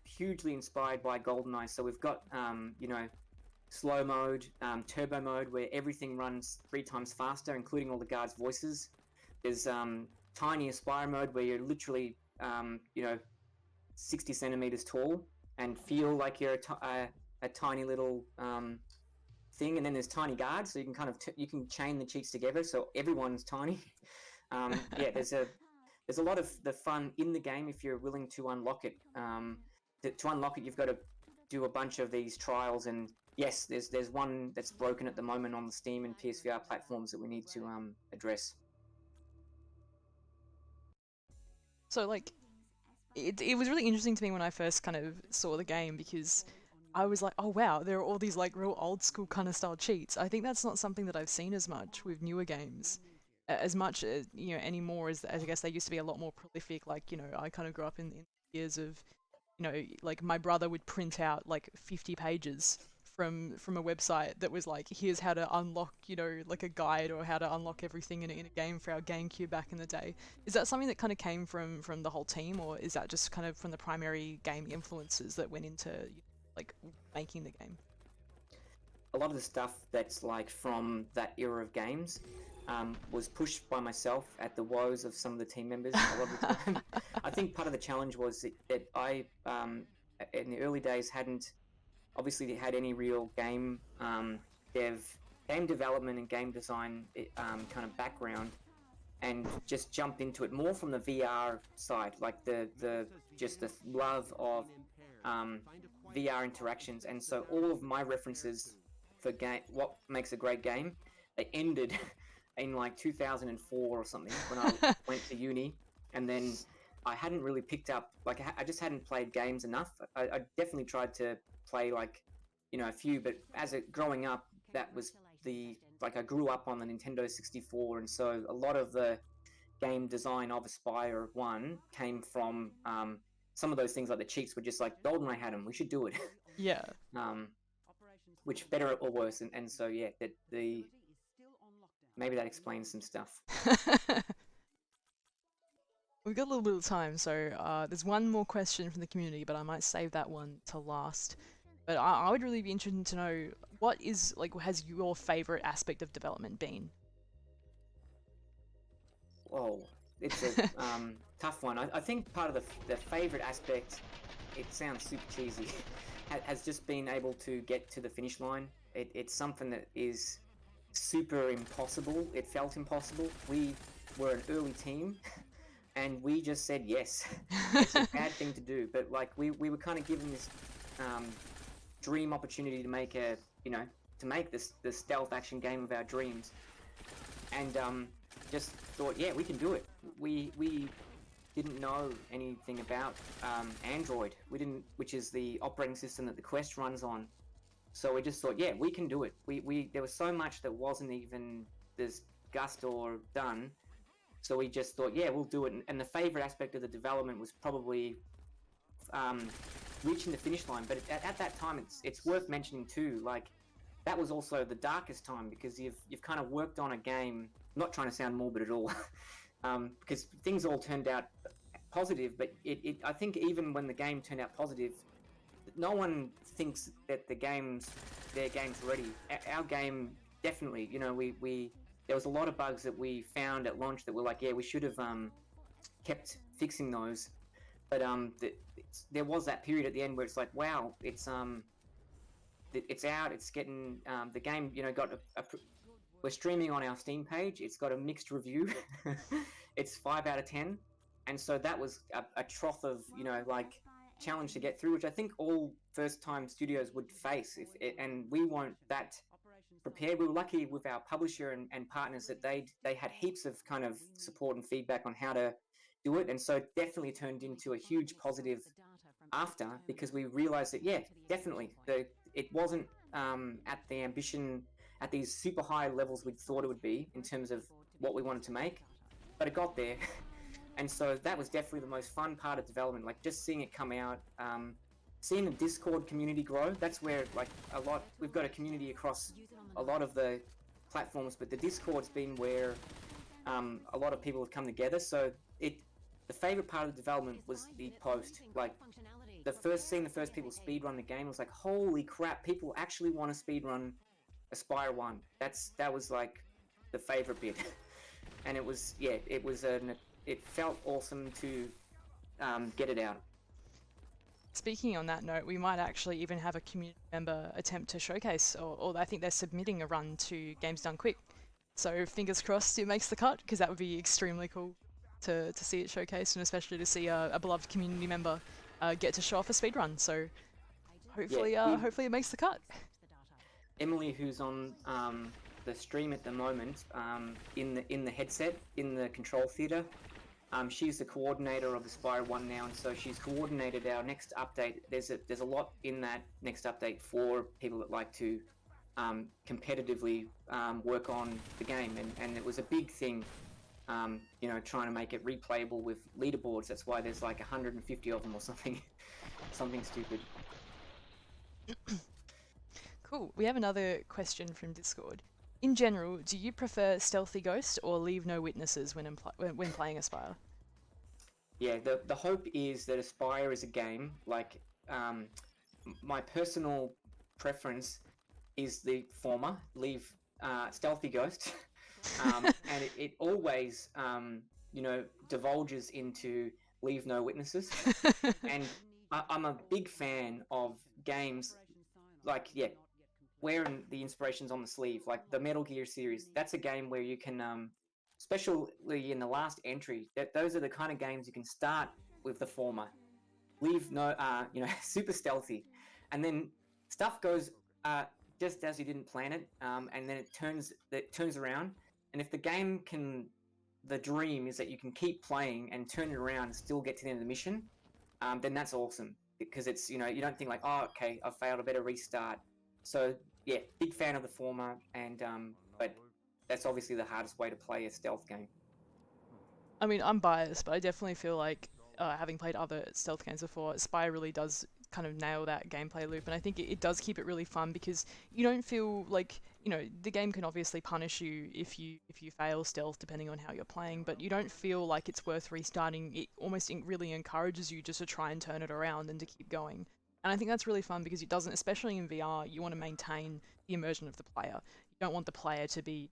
hugely inspired by GoldenEye. So we've got slow mode, turbo mode, where everything runs 3 times faster, including all the guards' voices. There's tiny Espire mode where you're literally 60 centimeters tall and feel like you're a tiny little thing. And then there's tiny guards, so you can you can chain the cheats together, so everyone's tiny. There's a lot of the fun in the game if you're willing to unlock it. To unlock it, you've got to do a bunch of these trials, and yes, there's one that's broken at the moment on the Steam and PSVR platforms that we need to address. So like, it was really interesting to me when I first kind of saw the game, because I was like, oh wow, there are all these like real old school kind of style cheats. I think that's not something that I've seen as much with newer games. As much as, anymore as I guess they used to be a lot more prolific. Like, I kind of grew up in years of, like my brother would print out like 50 pages from a website that was like, here's how to unlock, like a guide or how to unlock everything in a game for our GameCube back in the day. Is that something that kind of came from the whole team, or is that just kind of from the primary game influences that went into like making the game? A lot of the stuff that's like from that era of games was pushed by myself at the woes of some of the team members a lot of the time. I think part of the challenge was that I, in the early days, hadn't obviously had any real game development and game design kind of background, and just jumped into it more from the VR side, like the love of VR interactions. And so all of my references for what makes a great game they ended in like 2004 or something when I went to uni, and then I hadn't really picked up, like I just hadn't played games enough. I definitely tried to play like, you know, a few, but growing up, that was I grew up on the Nintendo 64, and so a lot of the game design of Aspire 1 came from some of those things, like the cheats were just like, GoldenEye had them, we should do it. Yeah. Which better or worse, and so yeah, maybe that explains some stuff. We've got a little bit of time, so there's one more question from the community, but I might save that one to last. But I would really be interested to know, what has your favorite aspect of development been? Whoa, it's a tough one. I think part of the favorite aspect, it sounds super cheesy, has just been able to get to the finish line. It's something that is super impossible. It felt impossible. We were an early team, and we just said yes. It's a bad thing to do, but like we were kind of given this dream opportunity to make this stealth action game of our dreams, and just thought, yeah, we can do it. We didn't know anything about Android. We didn't, which is the operating system that the Quest runs on. So we just thought, yeah, we can do it. There was so much that wasn't even discussed or done. So we just thought, yeah, we'll do it. And the favorite aspect of the development was probably reaching the finish line. But at that time, it's worth mentioning too, like that was also the darkest time, because you've kind of worked on a game. I'm not trying to sound morbid at all, because things all turned out positive. But I think even when the game turned out positive, no one thinks that their game's ready. Our game definitely, you know, there was a lot of bugs that we found at launch that were like, yeah, we should have kept fixing those. But there was that period at the end where it's like, wow, it's out, it's getting the game, you know, got we're streaming on our Steam page. It's got a mixed review. It's 5 out of 10, and so that was a trough of, you know, like challenge to get through, which I think all first-time studios would face, and we weren't that prepared. We were lucky with our publisher and partners that they had heaps of kind of support and feedback on how to do it, and so it definitely turned into a huge positive after, because we realized that, yeah, definitely it wasn't at the ambition, at these super high levels we thought it would be in terms of what we wanted to make, but it got there. And so that was definitely the most fun part of development, like just seeing it come out, seeing the Discord community grow. That's where we've got a community across a lot of the platforms, but the Discord's been where a lot of people have come together. So the favorite part of the development was the post, like seeing the first people speedrun the game was like, holy crap, people actually want to speedrun Aspire 1. That was like the favorite bit. And it felt awesome to get it out. Speaking on that note, we might actually even have a community member attempt to showcase, or I think they're submitting a run to Games Done Quick. So fingers crossed it makes the cut, because that would be extremely cool to see it showcased, and especially to see a beloved community member get to show off a speedrun. So hopefully, hopefully it makes the cut. Emily, who's on the stream at the moment, in the headset, in the control theatre, she's the coordinator of Aspire 1 now, and so she's coordinated our next update. There's a lot in that next update for people that like to competitively work on the game, and it was a big thing, you know, trying to make it replayable with leaderboards. That's why there's like 150 of them or something, something stupid. Cool. We have another question from Discord. In general, do you prefer Stealthy Ghost or Leave No Witnesses when playing Aspire? Yeah, the hope is that Aspire is a game, like, my personal preference is the former, Leave Stealthy Ghost, and it always, you know, divulges into Leave No Witnesses, and I'm a big fan of games like, yeah, wearing the inspirations on the sleeve, like the Metal Gear series. That's a game where you can, especially in the last entry, those are the kind of games you can start with the former, leave no, you know, super stealthy, and then stuff goes just as you didn't plan it, and then it turns around. And if the game can, the dream is that you can keep playing and turn it around and still get to the end of the mission, then that's awesome, because it's, you don't think like, oh, okay, I failed, I better restart. So yeah, big fan of the former, and but that's obviously the hardest way to play a stealth game. I mean, I'm biased, but I definitely feel like, having played other stealth games before, Spire really does kind of nail that gameplay loop, and I think it does keep it really fun because you don't feel like, the game can obviously punish you if you fail stealth depending on how you're playing, but you don't feel like it's worth restarting. It almost really encourages you just to try and turn it around and to keep going. And I think that's really fun because it doesn't, especially in VR, you want to maintain the immersion of the player. You don't want the player to be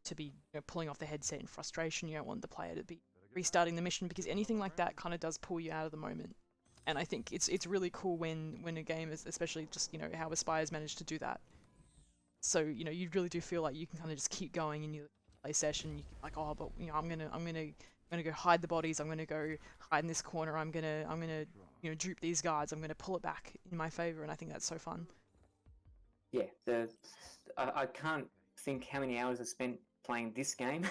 pulling off the headset in frustration. You don't want the player to be restarting the mission, because anything like that kind of does pull you out of the moment. And I think it's really cool when a game is, especially just how Aspire's managed to do that. So you really do feel like you can kind of just keep going in your play session. You can like, oh, but I'm gonna go hide the bodies. I'm gonna go hide in this corner. I'm gonna dupe these guards. I'm gonna pull it back in my favor, and I think that's so fun. Yeah, I can't think how many hours I spent playing this game,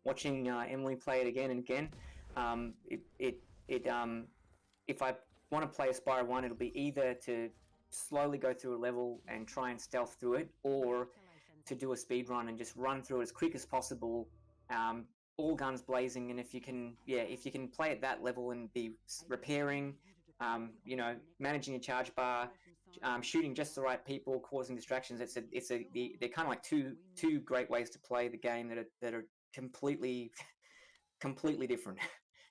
watching Emily play it again and again. If I want to play Aspire 1, it'll be either to slowly go through a level and try and stealth through it, or to do a speed run and just run through it as quick as possible, all guns blazing. And if you can play at that level and be repairing, managing a charge bar, shooting just the right people, causing distractions. They're kind of like two great ways to play the game that are completely different.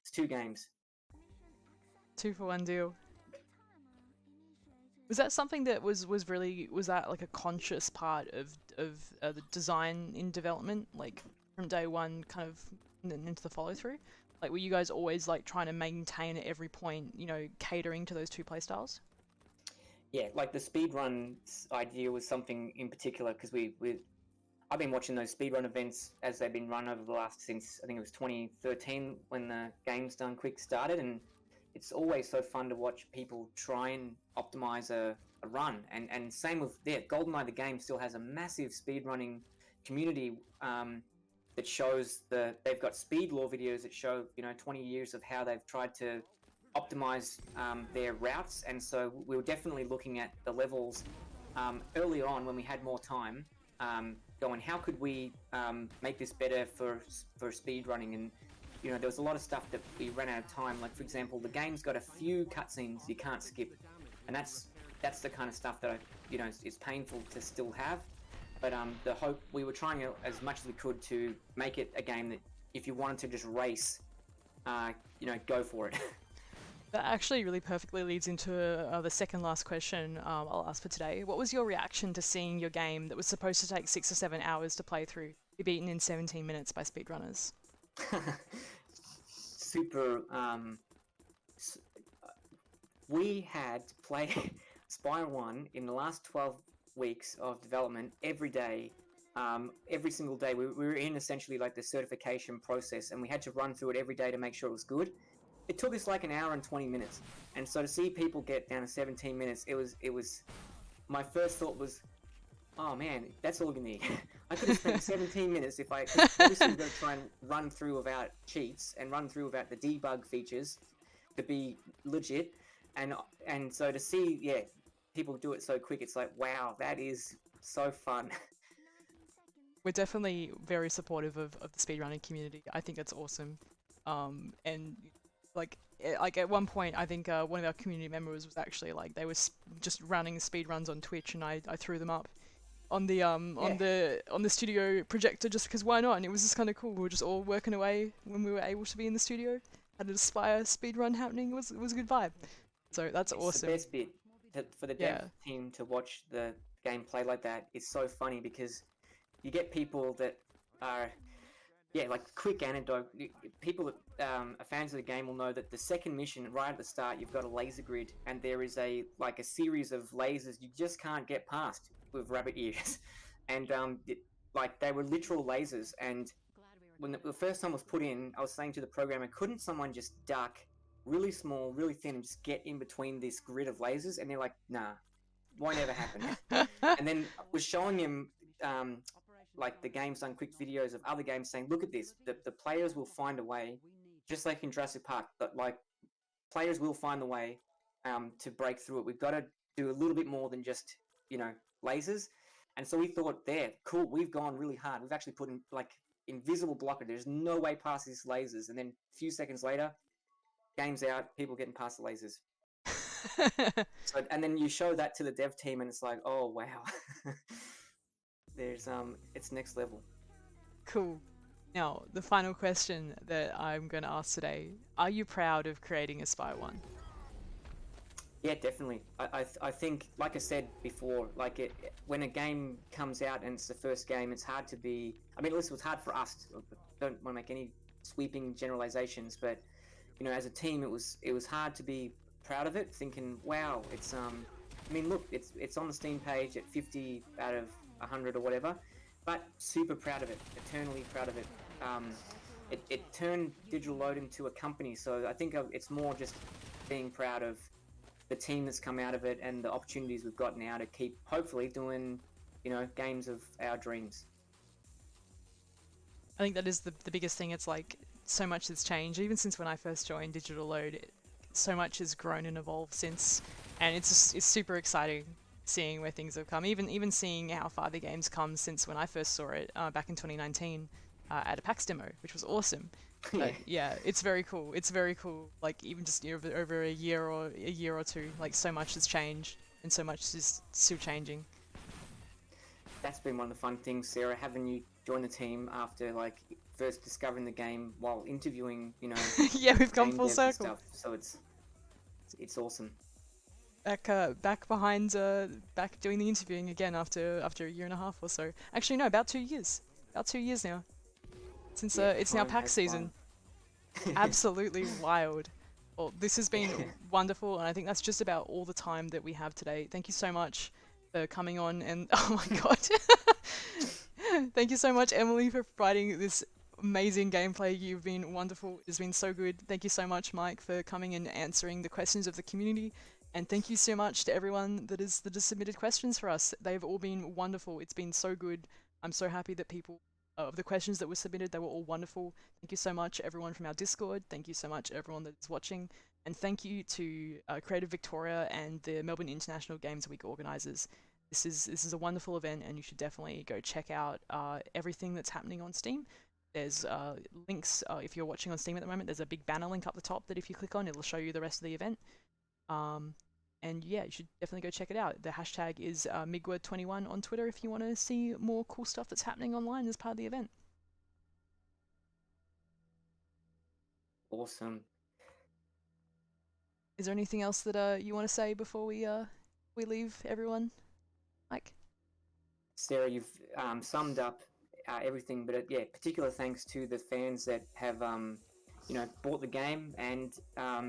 It's two games. 2-for-1 deal. Was that something that was that like a conscious part of the design in development, like from day one, kind of into the follow through? Like, were you guys always like trying to maintain at every point, catering to those two playstyles? Yeah, like the speedrun idea was something in particular, because I've been watching those speedrun events as they've been run over the last, since I think it was 2013 when the Games Done Quick started, and it's always so fun to watch people try and optimize a run. And same with GoldenEye, the game still has a massive speedrunning community that shows they've got speed lore videos that show 20 years of how they've tried to optimize their routes. And so we were definitely looking at the levels early on when we had more time, going, how could we make this better for speed running? And there was a lot of stuff that we ran out of time. Like, for example, the game's got a few cutscenes you can't skip, and that's the kind of stuff that is painful to still have. But the hope, we were trying as much as we could to make it a game that if you wanted to just race, go for it. That actually really perfectly leads into the second last question I'll ask for today. What was your reaction to seeing your game that was supposed to take 6 or 7 hours to play through be beaten in 17 minutes by speedrunners? Super. We had to play Spire 1 in the last 12 weeks of development every day. Every single day. We were in essentially like the certification process, and we had to run through it every day to make sure it was good. It took us like an hour and 20 minutes. And so to see people get down to 17 minutes, it was my first thought was, oh man, that's all you need. I could have spent 17 minutes if I obviously going to try and run through without cheats and run through without the debug features to be legit. And so to see, people do it so quick, it's like, wow, that is so fun. We're definitely very supportive of the speedrunning community. I think that's awesome. And like at one point, I think one of our community members was actually like, they were just running speed runs on Twitch, and I threw them up on the on the studio projector just because why not? And it was just kind of cool. We were just all working away when we were able to be in the studio. Had an Aspire speed run happening. It was a good vibe. So that's awesome. The best bit for the dev team to watch the game play like that is so funny, because you get people that are like, quick anecdote. People that are fans of the game will know that the second mission, right at the start, you've got a laser grid, and there is a series of lasers you just can't get past with rabbit ears, and they were literal lasers. And when the first time was put in, I was saying to the programmer, couldn't someone just duck really small, really thin, and just get in between this grid of lasers? And they're like, nah, won't ever happen. And then I was showing him like the game's done quick videos of other games saying, look at this, the players will find a way, just like in Jurassic Park, but like players will find the way to break through it. We've got to do a little bit more than just, lasers. And so we thought, there, cool, we've gone really hard. We've actually put in like invisible blocker. There's no way past these lasers. And then a few seconds later, game's out, people getting past the lasers. So, and then you show that to the dev team and it's like, oh, wow. It's next level. Cool. Now, the final question that I'm going to ask today, are you proud of creating Espire 1? Yeah, definitely. I think, like I said before, like when a game comes out and it's the first game, it's hard to be. I mean, at least it was hard for us. Don't want to make any sweeping generalizations, but as a team, it was hard to be proud of it. Thinking, wow, it's I mean, look, it's on the Steam page at 50 out of 100 or whatever, but super proud of it. Eternally proud of it. It turned Digital Lode into a company, so I think it's more just being proud of the team that's come out of it and the opportunities we've got now to keep hopefully doing games of our dreams. I think that is the biggest thing. It's like so much has changed even since when I first joined Digital Lode. So much has grown and evolved since, and it's super exciting seeing where things have come, even seeing how far the game's come since when I first saw it back in 2019 at a PAX demo, which was awesome. But yeah, it's very cool. It's very cool. Like even just over a year or two, like so much has changed and so much is still changing. That's been one of the fun things, Sarah, having you join the team after like first discovering the game while interviewing, yeah, we've come full circle. Stuff. So it's awesome. Back behind back doing the interviewing again after a year and a half or so. Actually no, about 2 years. About 2 years now. Since it's now PAX season. Absolutely wild. Well, this has been wonderful, and I think that's just about all the time that we have today. Thank you so much for coming on, and oh my god. Thank you so much, Emily, for providing this amazing gameplay. You've been wonderful. It's been so good. Thank you so much, Mike, for coming and answering the questions of the community. And thank you so much to everyone that has submitted questions for us. They've all been wonderful. It's been so good. I'm so happy that people of the questions that were submitted, they were all wonderful. Thank you so much, everyone from our Discord. Thank you so much, everyone that's watching. And thank you to Creative Victoria and the Melbourne International Games Week organisers. This is a wonderful event, and you should definitely go check out everything that's happening on Steam. There's links, if you're watching on Steam at the moment, there's a big banner link up the top that if you click on, it'll show you the rest of the event. And yeah, you should definitely go check it out. The hashtag is MIGW21 on Twitter if you want to see more cool stuff that's happening online as part of the event. Awesome. Is there anything else that you want to say before we leave everyone? Mike? Sarah, you've summed up everything, but yeah, particular thanks to the fans that have bought the game and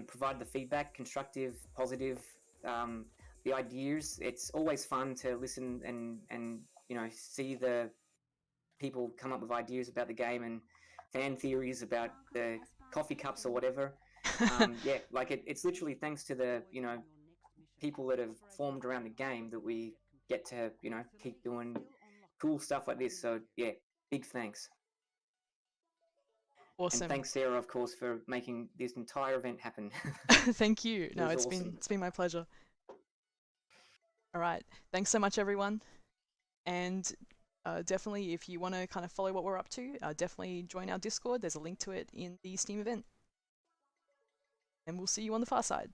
provided the feedback, constructive, positive, the ideas. It's always fun to listen and see the people come up with ideas about the game and fan theories about the coffee cups or whatever. Yeah, like it's literally thanks to the people that have formed around the game that we get to keep doing cool stuff like this. So yeah, big thanks. Awesome. And thanks, Sarah, of course, for making this entire event happen. Thank you. No, it's awesome. been my pleasure. All right. Thanks so much, everyone. And definitely, if you want to kind of follow what we're up to, definitely join our Discord. There's a link to it in the Steam event. And we'll see you on the far side.